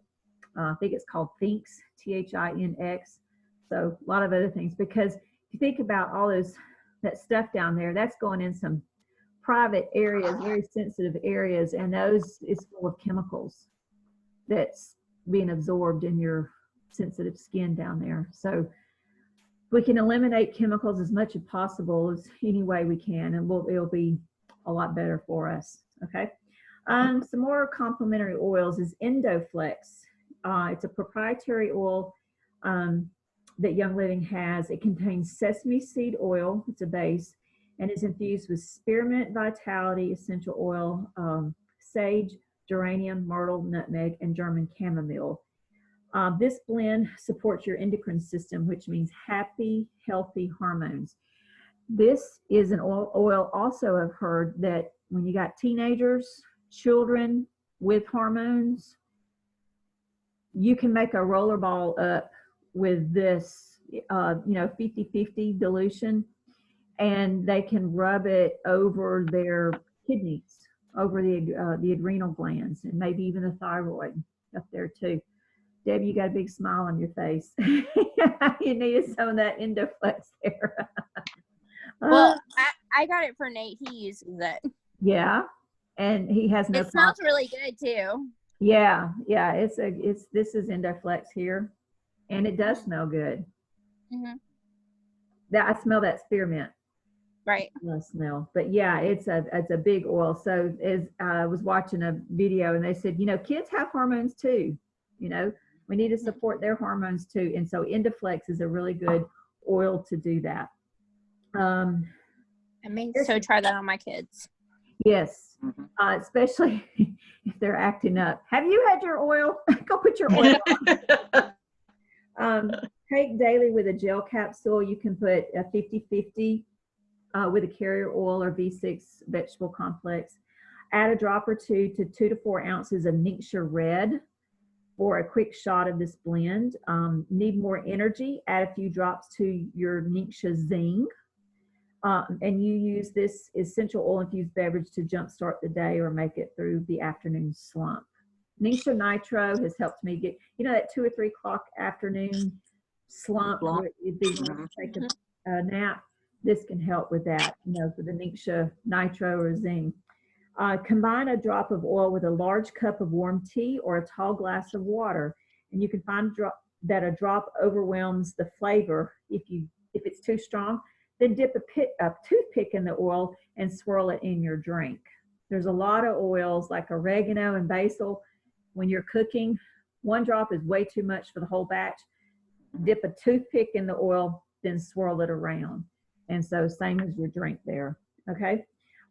I think it's called Thinx, T-H-I-N-X. So a lot of other things, because if you think about all that stuff down there, that's going in some private areas, very sensitive areas, and those is full of chemicals that's being absorbed in your sensitive skin down there. So we can eliminate chemicals as much as possible as any way we can, and it'll be a lot better for us. Okay. Some more complementary oils is Endoflex. It's a proprietary oil that Young Living has. It contains sesame seed oil. It's a base, and is infused with spearmint vitality essential oil, sage, geranium, myrtle, nutmeg, and German chamomile. This blend supports your endocrine system, which means happy, healthy hormones. This is an oil also I've heard that when you got teenagers, children with hormones, you can make a roller ball up with this, 50-50 dilution, and they can rub it over their kidneys, over the adrenal glands, and maybe even the thyroid up there too. Debbie, you got a big smile on your face. You needed some of that Endoflex there. Well, I got it for Nate. He uses it. Yeah, and he has no. It smells really good too. Yeah, this is Endoflex here, and it does smell good. Mm-hmm. I smell that spearmint. Right. Smell, but yeah, it's a big oil. So as I was watching a video, and they said, kids have hormones too. We need to support their hormones too, and so Endoflex is a really good oil to do that. I may so try that on my kids. Yes, especially if they're acting up. Have you had your oil? Go put your oil on. Take daily with a gel capsule. You can put a 50-50 with a carrier oil or V6 vegetable complex. Add a drop or two to 2 to 4 ounces of Nixure Red for a quick shot of this blend. Need more energy? Add a few drops to your Nixure Zing. And you use this essential oil infused beverage to jumpstart the day or make it through the afternoon slump. Nixure Nitro has helped me get, that 2 or 3 o'clock afternoon slump where you take a nap. This can help with that, for the Nixure Nitro or Zing. Combine a drop of oil with a large cup of warm tea or a tall glass of water, and you can find that a drop overwhelms the flavor. If it's too strong, then dip a toothpick in the oil and swirl it in your drink. There's a lot of oils like oregano and basil. When you're cooking, 1 drop is way too much for the whole batch. Dip a toothpick in the oil, then swirl it around. And so same as your drink there, okay?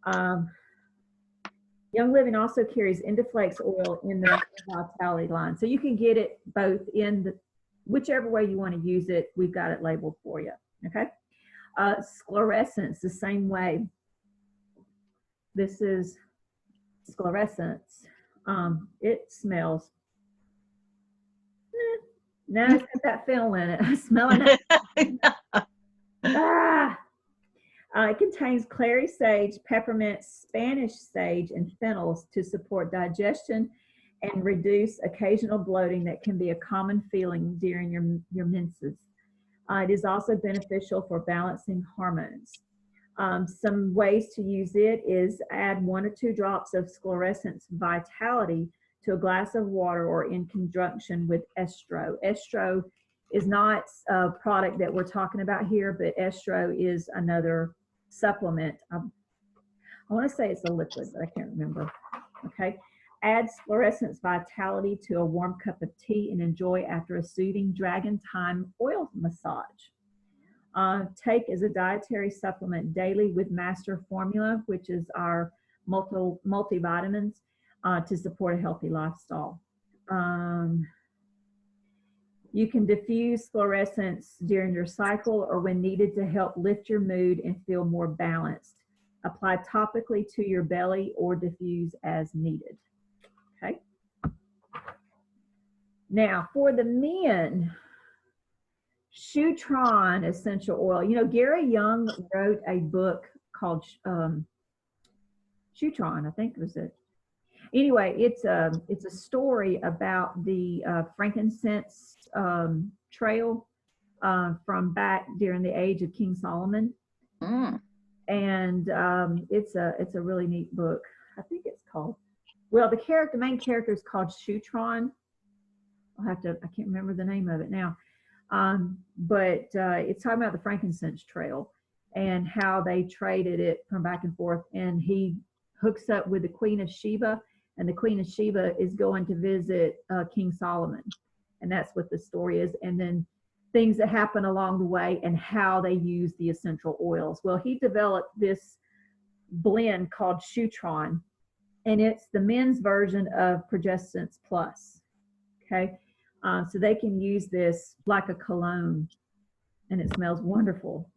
Young Living also carries Endoflex oil in their Vitality line. So you can get it both in whichever way you want to use it. We've got it labeled for you, okay? Sclerescence, the same way. This is Sclerescence. It smells. No, it's got that feel in it. I'm smelling it. It contains clary sage, peppermint, Spanish sage, and phenols to support digestion and reduce occasional bloating that can be a common feeling during your menses. It is also beneficial for balancing hormones. Some ways to use it is add 1 or 2 drops of Sclerescence Vitality to a glass of water or in conjunction with estro. Estro is not a product that we're talking about here, but estro is another supplement. I want to say it's a liquid, but I can't remember. Okay. Add Sclerescence Vitality to a warm cup of tea and enjoy after a soothing Dragon Time oil massage. Take as a dietary supplement daily with Master Formula, which is our multivitamins to support a healthy lifestyle. You can diffuse Sclerescence during your cycle or when needed to help lift your mood and feel more balanced. Apply topically to your belly or diffuse as needed. Okay. Now for the men, Shutron essential oil. Gary Young wrote a book called Shutron, I think was it. Anyway, it's a story about the frankincense trail from back during the age of King Solomon. And it's a really neat book. I think it's called, well, the main character is called Shutron. I can't remember the name of it now. But it's talking about the frankincense trail and how they traded it from back and forth. And he hooks up with the Queen of Sheba, and the Queen of Sheba is going to visit King Solomon. And that's what the story is. And then things that happen along the way and how they use the essential oils. Well, he developed this blend called Shutron, and it's the men's version of Progestance Plus. Okay, so they can use this like a cologne, and it smells wonderful.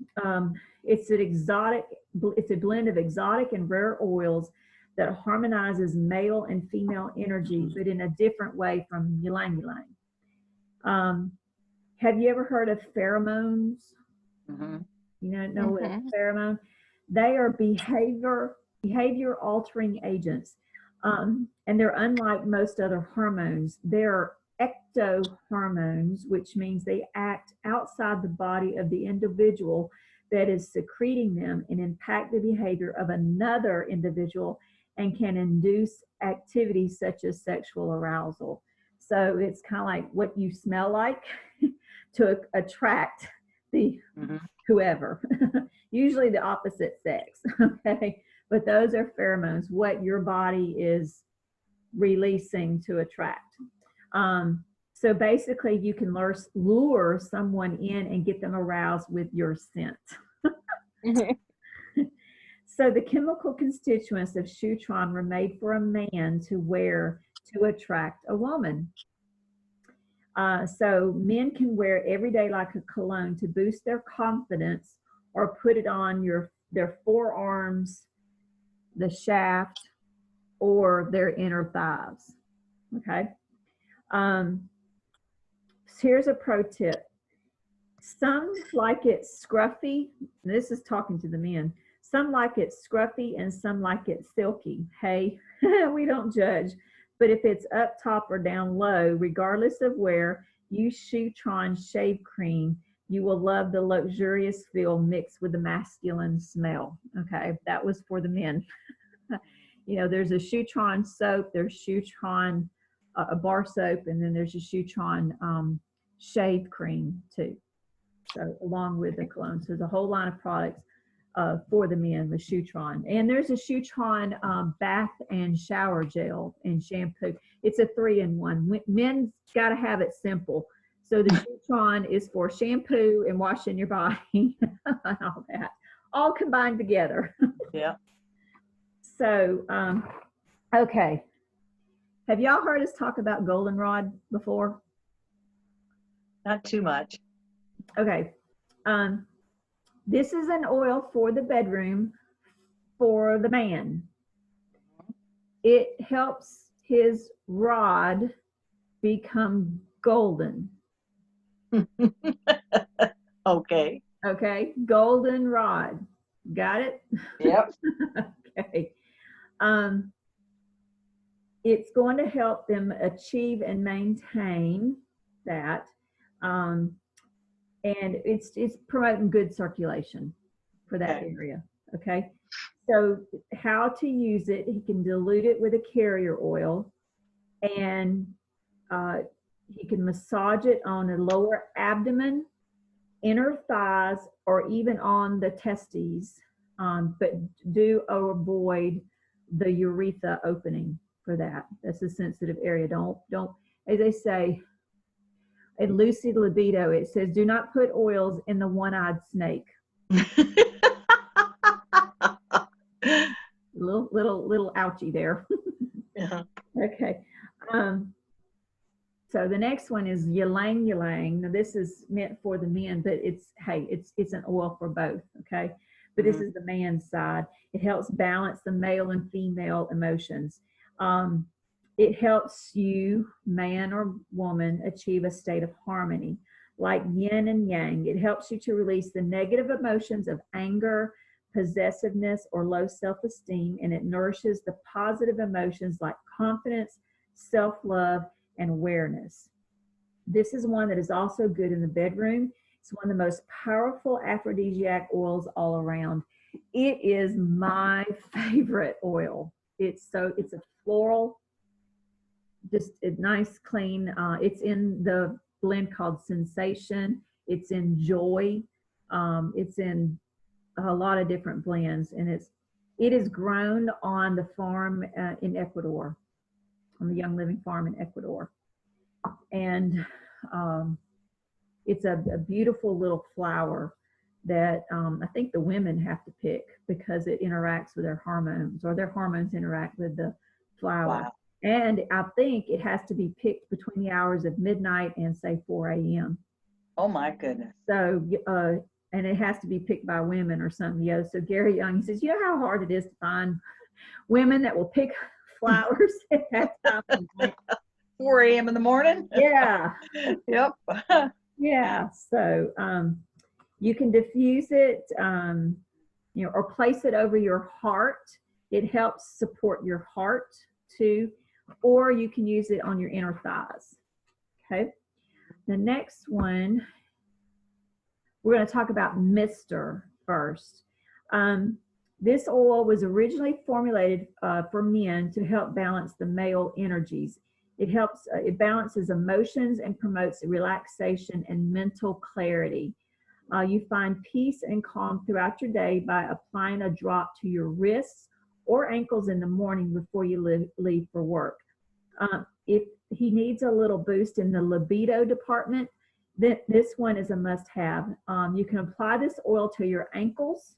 It's a blend of exotic and rare oils that harmonizes male and female energy, but in a different way from ylang ylang. Have you ever heard of pheromones? Mm-hmm. You know what a pheromone? They are behavior altering agents, and they're unlike most other hormones. They're ectohormones, which means they act outside the body of the individual that is secreting them and impact the behavior of another individual and can induce activities such as sexual arousal. So it's kind of like what you smell like to attract the whoever, usually the opposite sex, okay? But those are pheromones, what your body is releasing to attract. So basically you can lure someone in and get them aroused with your scent. So the chemical constituents of Shutron were made for a man to wear to attract a woman. So men can wear every day like a cologne to boost their confidence, or put it on their forearms, the shaft, or their inner thighs. Okay. So here's a pro tip. Some like it scruffy. This is talking to the men. Some like it scruffy and some like it silky. Hey, we don't judge. But if it's up top or down low, regardless of where, use Shutron shave cream. You will love the luxurious feel mixed with the masculine smell. Okay, that was for the men. You know, there's a Shutron soap, there's Shutron a bar soap, and then there's a Shutron shave cream too. So along with the cologne, so there's a whole line of products for the men with Shutron. And there's a Shutron bath and shower gel and shampoo. It's a 3-in-1. Men's got to have it simple. So the Shutron is for shampoo and washing your body and all that, all combined together. Yeah. So, okay. Have y'all heard us talk about goldenrod before? Not too much. Okay. This is an oil for the bedroom for the man. It helps his rod become golden. Okay. Okay. Golden rod. Got it? Yep. Okay. It's going to help them achieve and maintain that. And it's promoting good circulation for that area. Okay. So how to use it, he can dilute it with a carrier oil, and he can massage it on the lower abdomen, inner thighs, or even on the testes, but do avoid the urethra opening for that. That's a sensitive area. Don't, as they say, in Lucy Libido, it says, do not put oils in the one-eyed snake. little ouchie there. Yeah. Okay. So the next one is ylang ylang. Now this is meant for the men, but it's an oil for both. Okay. But this is the man's side. It helps balance the male and female emotions. It helps you, man or woman, achieve a state of harmony, like yin and yang. It helps you to release the negative emotions of anger, possessiveness, or low self-esteem, and it nourishes the positive emotions like confidence, self-love, and awareness. This is one that is also good in the bedroom. It's one of the most powerful aphrodisiac oils all around. It is my favorite oil. It's a floral, just a nice, clean. It's in the blend called Sensation. It's in Joy. It's in a lot of different blends, and it is grown on the farm in Ecuador, on the Young Living farm in Ecuador, and it's a beautiful little flower that I think the women have to pick because it interacts with their hormones, or their hormones interact with the flower. Wow. And I think it has to be picked between the hours of midnight and say 4 a.m. Oh my goodness. So, and it has to be picked by women or something. So Gary Young, he says, you know how hard it is to find women that will pick flowers at that time of night? 4 a.m. in the morning? Yeah. Yep. Yeah. So you can diffuse it, or place it over your heart. It helps support your heart too. Or you can use it on your inner thighs. Okay. The next one, we're going to talk about Mister first. This oil was originally formulated for men to help balance the male energies. It balances emotions and promotes relaxation and mental clarity. You find peace and calm throughout your day by applying a drop to your wrists or ankles in the morning before you leave for work. If he needs a little boost in the libido department, then this one is a must-have. You can apply this oil to your ankles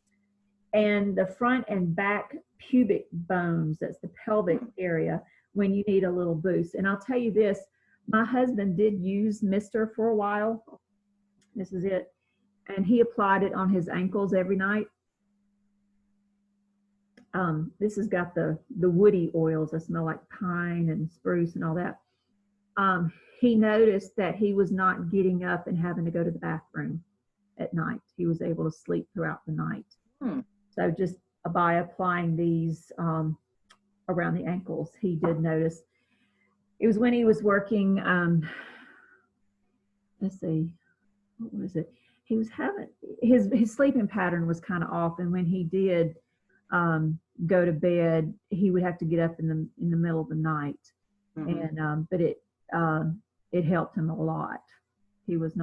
and the front and back pubic bones, that's the pelvic area, when you need a little boost. And I'll tell you this, my husband did use Mister for a while. This is it. And he applied it on his ankles every night. This has got the woody oils that smell like pine and spruce and all that. He noticed that he was not getting up and having to go to the bathroom at night. He was able to sleep throughout the night. So just by applying these around the ankles, he did notice. It was when he was working, let's see, what was it? He was having, his sleeping pattern was kind of off, and when he did go to bed, he would have to get up in the middle of the night. And but it helped him a lot. He was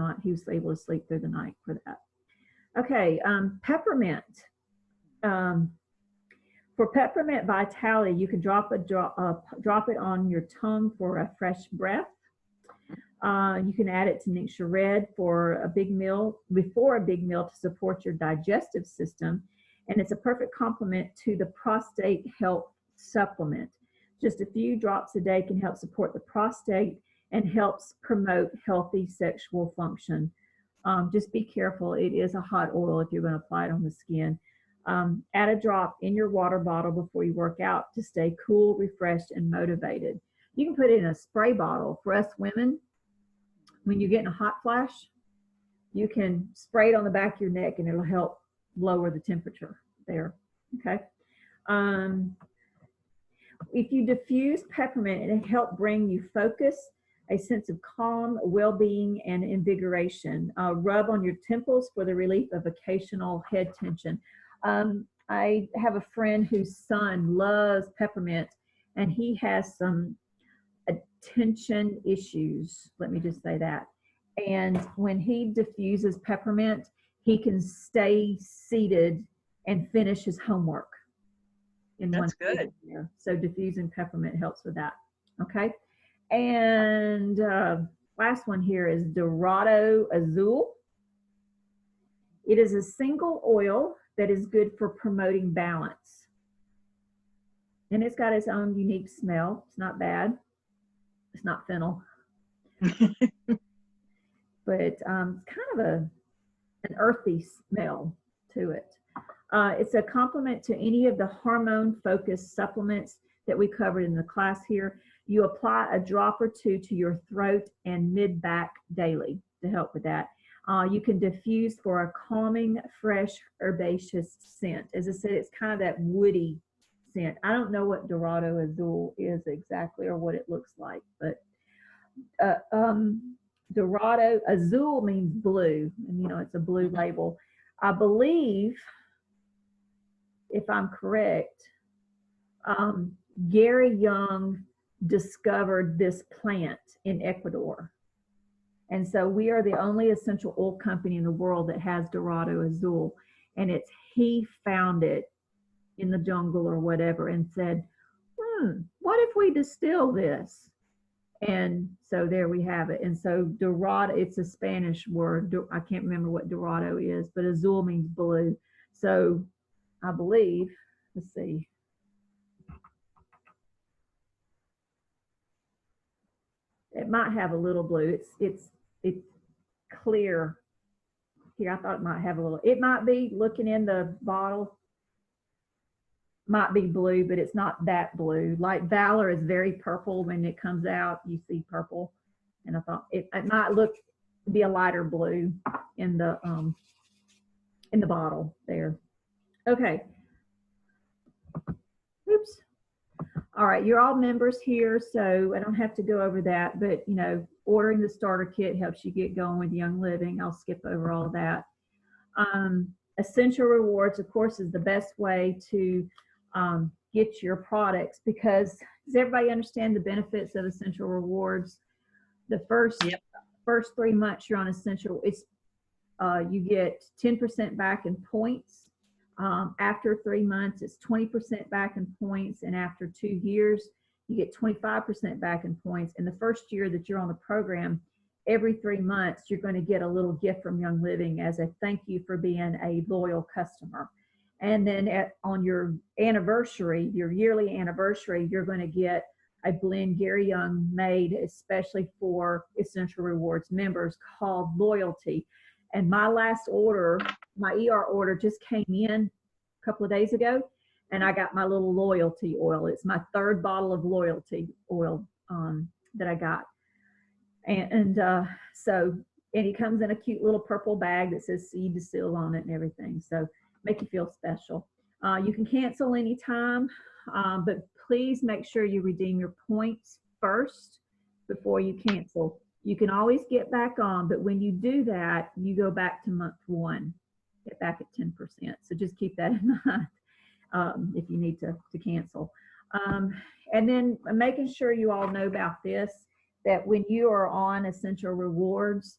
able to sleep through the night for that. Okay, peppermint. For peppermint vitality, you can drop it on your tongue for a fresh breath. You can add it to Nixture Red for a big meal, before a big meal, to support your digestive system. And it's a perfect complement to the prostate health supplement. Just a few drops a day can help support the prostate and helps promote healthy sexual function. Just be careful. It is a hot oil if you're going to apply it on the skin. Add a drop in your water bottle before you work out to stay cool, refreshed, and motivated. You can put it in a spray bottle. For us women, when you're getting a hot flash, you can spray it on the back of your neck and it'll help lower the temperature there. Okay. If you diffuse peppermint, it'll help bring you focus, a sense of calm, well-being, and invigoration. Rub on your temples for the relief of occasional head tension. I have a friend whose son loves peppermint, and he has some attention issues. Let me just say that. And when he diffuses peppermint, he can stay seated and finish his homework in one good. there. So diffusing peppermint helps with that. Okay. And last one here is Dorado Azul. It is a single oil that is good for promoting balance. And it's got its own unique smell. It's not bad. It's not fennel. But it's kind of an earthy smell to it. It's a complement to any of the hormone-focused supplements that we covered in the class here. You apply a drop or two to your throat and mid-back daily to help with that. You can diffuse for a calming, fresh, herbaceous scent. As I said, it's kind of that woody scent. I don't know what Dorado Azul is exactly or what it looks like, but Dorado Azul means blue, and it's a blue label. I believe, if I'm correct, Gary Young discovered this plant in Ecuador. And so we are the only essential oil company in the world that has Dorado Azul. And he found it in the jungle or whatever and said, what if we distill this? And so there we have it. And so Dorado, it's a Spanish word. I can't remember what Dorado is, but Azul means blue. So I believe, let's see. It might have a little blue. It's clear. Here, I thought it might have a little. It might be, looking in the bottle, might be blue, but it's not that blue. Like Valor is very purple. When it comes out, you see purple. And I thought it might be a lighter blue in the bottle there. Okay. Oops. All right, you're all members here, so I don't have to go over that, but you know, ordering the starter kit helps you get going with Young Living. I'll skip over all of that. Essential Rewards, of course, is the best way to get your products, because does everybody understand the benefits of Essential Rewards? The first 3 months you're on Essential, you get 10% back in points. After 3 months, it's 20% back in points, and after 2 years, you get 25% back in points. And the first year that you're on the program, every 3 months, you're going to get a little gift from Young Living as a thank you for being a loyal customer. And then on your anniversary, your yearly anniversary, you're going to get a blend Gary Young made especially for Essential Rewards members called Loyalty. And my last order, my ER order, just came in a couple of days ago, and I got my little Loyalty oil. It's my 3rd bottle of Loyalty oil that I got. And it comes in a cute little purple bag that says Seed to Seal on it and everything. So make you feel special. You can cancel anytime, but please make sure you redeem your points first before you cancel. You can always get back on, but when you do that, you go back to month 1, get back at 10%. So just keep that in mind if you need to cancel. And then making sure you all know about this, that when you are on Essential Rewards,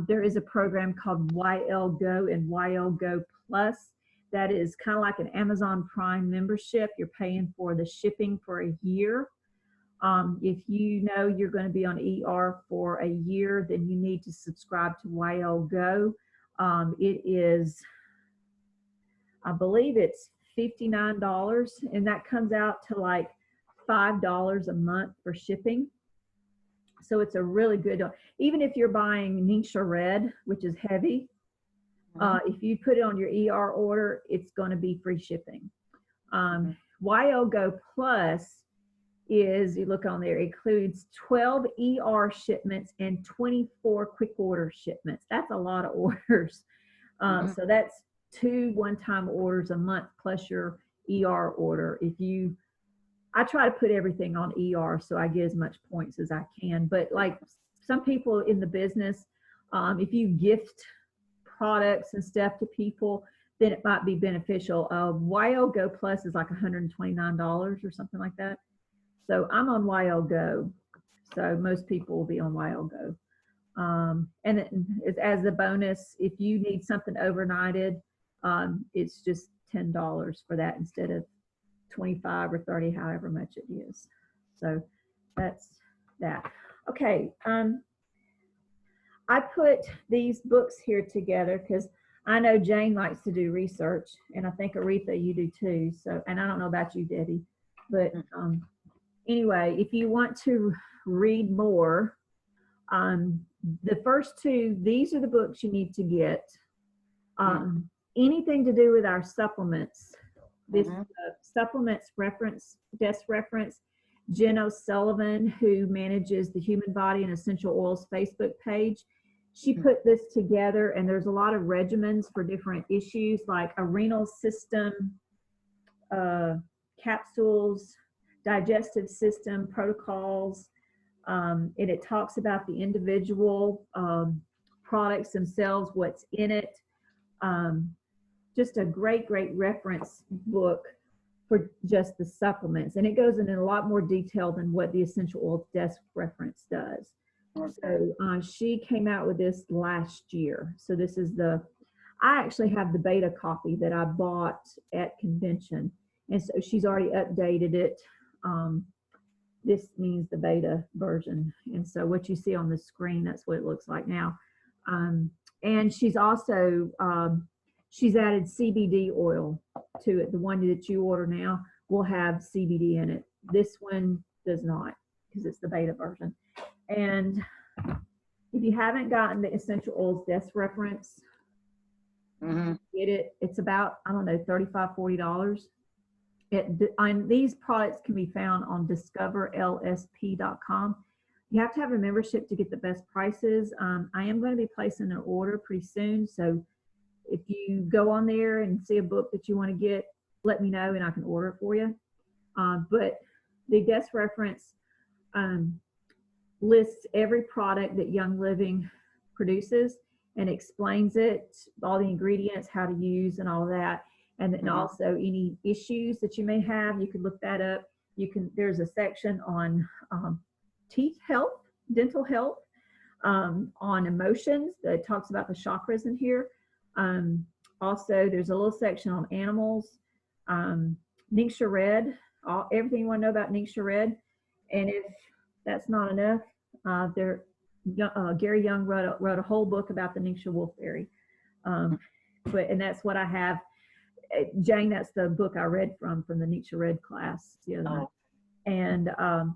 there is a program called YL Go and YL Go Plus. That is kind of like an Amazon Prime membership. You're paying for the shipping for a year. If you know you're going to be on ER for a year, then you need to subscribe to YL Go. It is, I believe it's $59, and that comes out to like $5 a month for shipping. So it's a really good, even if you're buying Ningxia Red, which is heavy, if you put it on your ER order, it's going to be free shipping. YL Go Plus is, you look on there, includes 12 ER shipments and 24 quick order shipments. That's a lot of orders. So that's 2 one-time orders a month plus your ER order. I try to put everything on ER so I get as much points as I can. But like some people in the business, if you gift products and stuff to people, then it might be beneficial. YL Go Plus is like $129 or something like that. So I'm on YL Go. So most people will be on YL Go. And as a bonus, if you need something overnighted, it's just $10 for that instead of 25 or 30, however much it is. So that's that. Okay. I put these books here together because I know Jane likes to do research, and I think Aretha, you do too. So, and I don't know about you, Debbie, but anyway, if you want to read more, the first 2, these are the books you need to get. Anything to do with our supplements, this supplements reference, desk reference, Jen O'Sullivan, who manages the Human Body and Essential Oils Facebook page, she put this together, and there's a lot of regimens for different issues like a renal system, capsules, digestive system protocols, and it talks about the individual products themselves, what's in it. Just a great reference book for just the supplements, and it goes in a lot more detail than what the Essential Oils Desk Reference does. So she came out with this last year. So this is I actually have the beta copy that I bought at convention, and so she's already updated it. This means the beta version, and so what you see on the screen, that's what it looks like now. And she's also she's added CBD oil to it. The one that you order now will have CBD in it. This one does not, because it's the beta version. And if you haven't gotten the essential oils desk reference, get it. It's about, I don't know, $35, $40. These products can be found on discoverlsp.com. You have to have a membership to get the best prices. I am going to be placing an order pretty soon. So if you go on there and see a book that you want to get, let me know and I can order it for you. But the desk reference lists every product that Young Living produces and explains it, all the ingredients, how to use and all that. And then also any issues that you may have, you can look that up. There's a section on teeth health, dental health, on emotions that talks about the chakras in here. Also, there's a little section on animals, Ningxia Red, everything you want to know about Ningxia Red. And if that's not enough, Gary Young wrote a whole book about the Ningxia Wolf Fairy. And that's what I have. Jane, that's the book I read from the Ningxia Red class the other night. And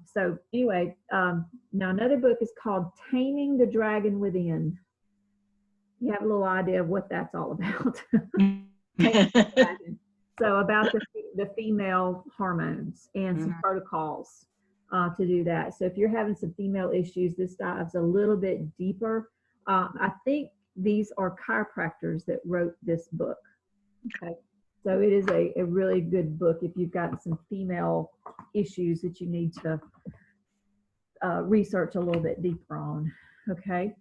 so anyway, now another book is called Taming the Dragon Within. You have a little idea of what that's all about. So about the female hormones and some protocols to do that. So if you're having some female issues, this dives a little bit deeper. I think these are chiropractors that wrote this book. Okay. So it is a really good book if you've got some female issues that you need to research a little bit deeper on. Okay.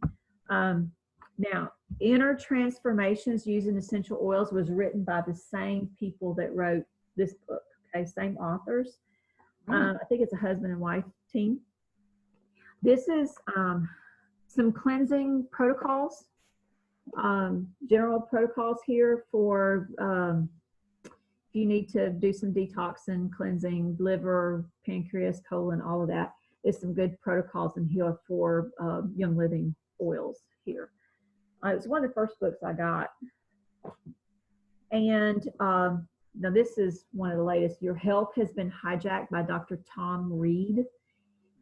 Now, Inner Transformations Using Essential Oils was written by the same people that wrote this book. Okay, same authors. I think it's a husband and wife team. This is some cleansing protocols, general protocols here for if you need to do some detoxing, cleansing, liver, pancreas, colon, all of that. There's some good protocols in here for Young Living oils here. It was one of the first books I got. And now this is one of the latest. Your Health Has Been Hijacked by Dr. Tom Reed.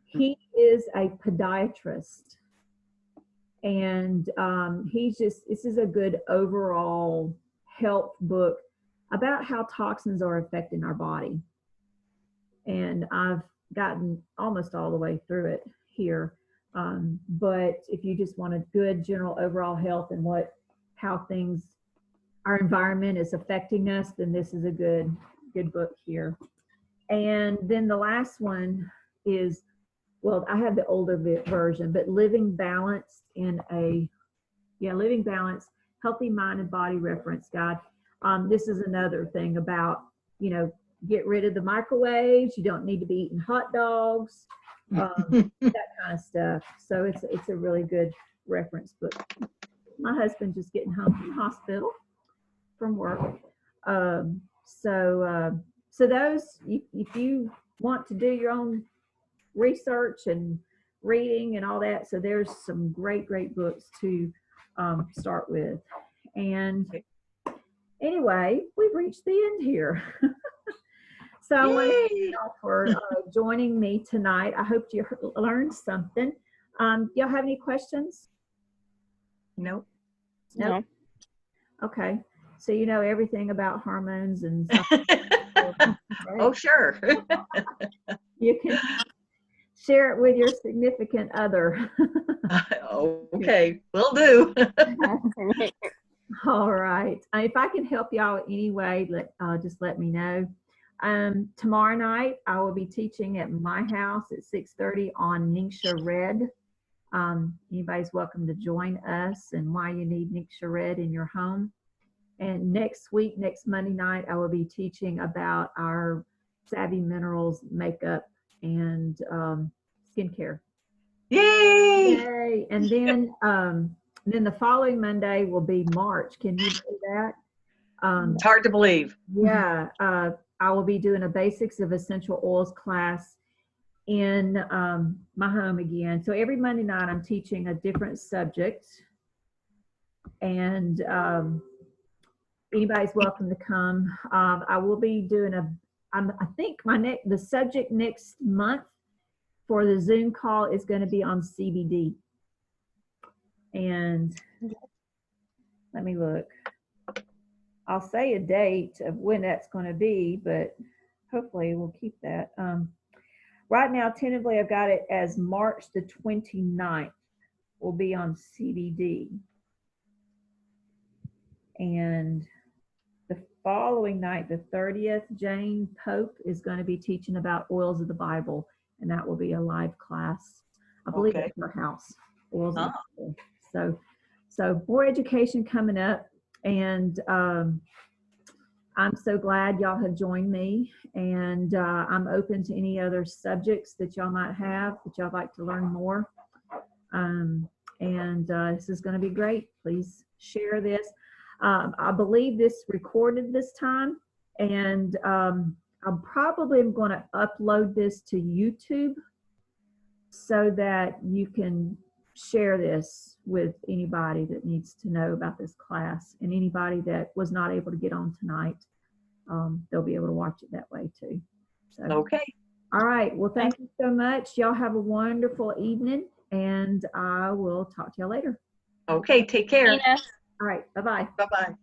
He is a podiatrist. And this is a good overall health book about how toxins are affecting our body. And I've gotten almost all the way through it here. But if you just want a good general overall health and how our environment is affecting us, then this is a good book here. And then the last one is, well, I have the older version, but Living Balanced Living Balanced, Healthy Mind and Body Reference Guide. This is another thing about, get rid of the microwaves. You don't need to be eating hot dogs. That kind of stuff. So it's a really good reference book. My husband's just getting home from the hospital from work. So those, if you want to do your own research and reading and all that, so there's some great books to start with. And anyway, we've reached the end here. So I want to thank you all for joining me tonight. I hope you learned something. Y'all have any questions? Nope. No. Okay. So you know everything about hormones and stuff. Right? Oh, sure. You can share it with your significant other. Okay, will do. All right. If I can help y'all in any way, just let me know. Tomorrow night, I will be teaching at my house at 6:30 on Ningxia Red. Anybody's welcome to join us and why you need Ningxia Red in your home. And next Monday night, I will be teaching about our Savvy Minerals makeup and skincare. Yay! Yay! And then the following Monday will be March. Can you do that? It's hard to believe. Yeah. I will be doing a Basics of Essential Oils class in my home again. So every Monday night I'm teaching a different subject, and anybody's welcome to come. I will be doing I think the subject next month for the Zoom call is going to be on CBD. And let me look. I'll say a date of when that's going to be, but hopefully we'll keep that. Right now, tentatively, I've got it as March the 29th will be on CBD. And the following night, the 30th, Jane Pope is going to be teaching about oils of the Bible, and that will be a live class. I believe Okay. at her house. Oils of the Bible. So more education coming up, and I'm so glad y'all have joined me, and I'm open to any other subjects that y'all might have that y'all like to learn more. This is going to be great. Please share this. I believe this recorded this time, and I probably am going to upload this to YouTube so that you can share this with anybody that needs to know about this class, and anybody that was not able to get on tonight, they'll be able to watch it that way too. So, Okay. all right. Well, thank you so much. Y'all have a wonderful evening, and I will talk to y'all later. Okay. Take care. Tina. All right. Bye-bye. Bye-bye.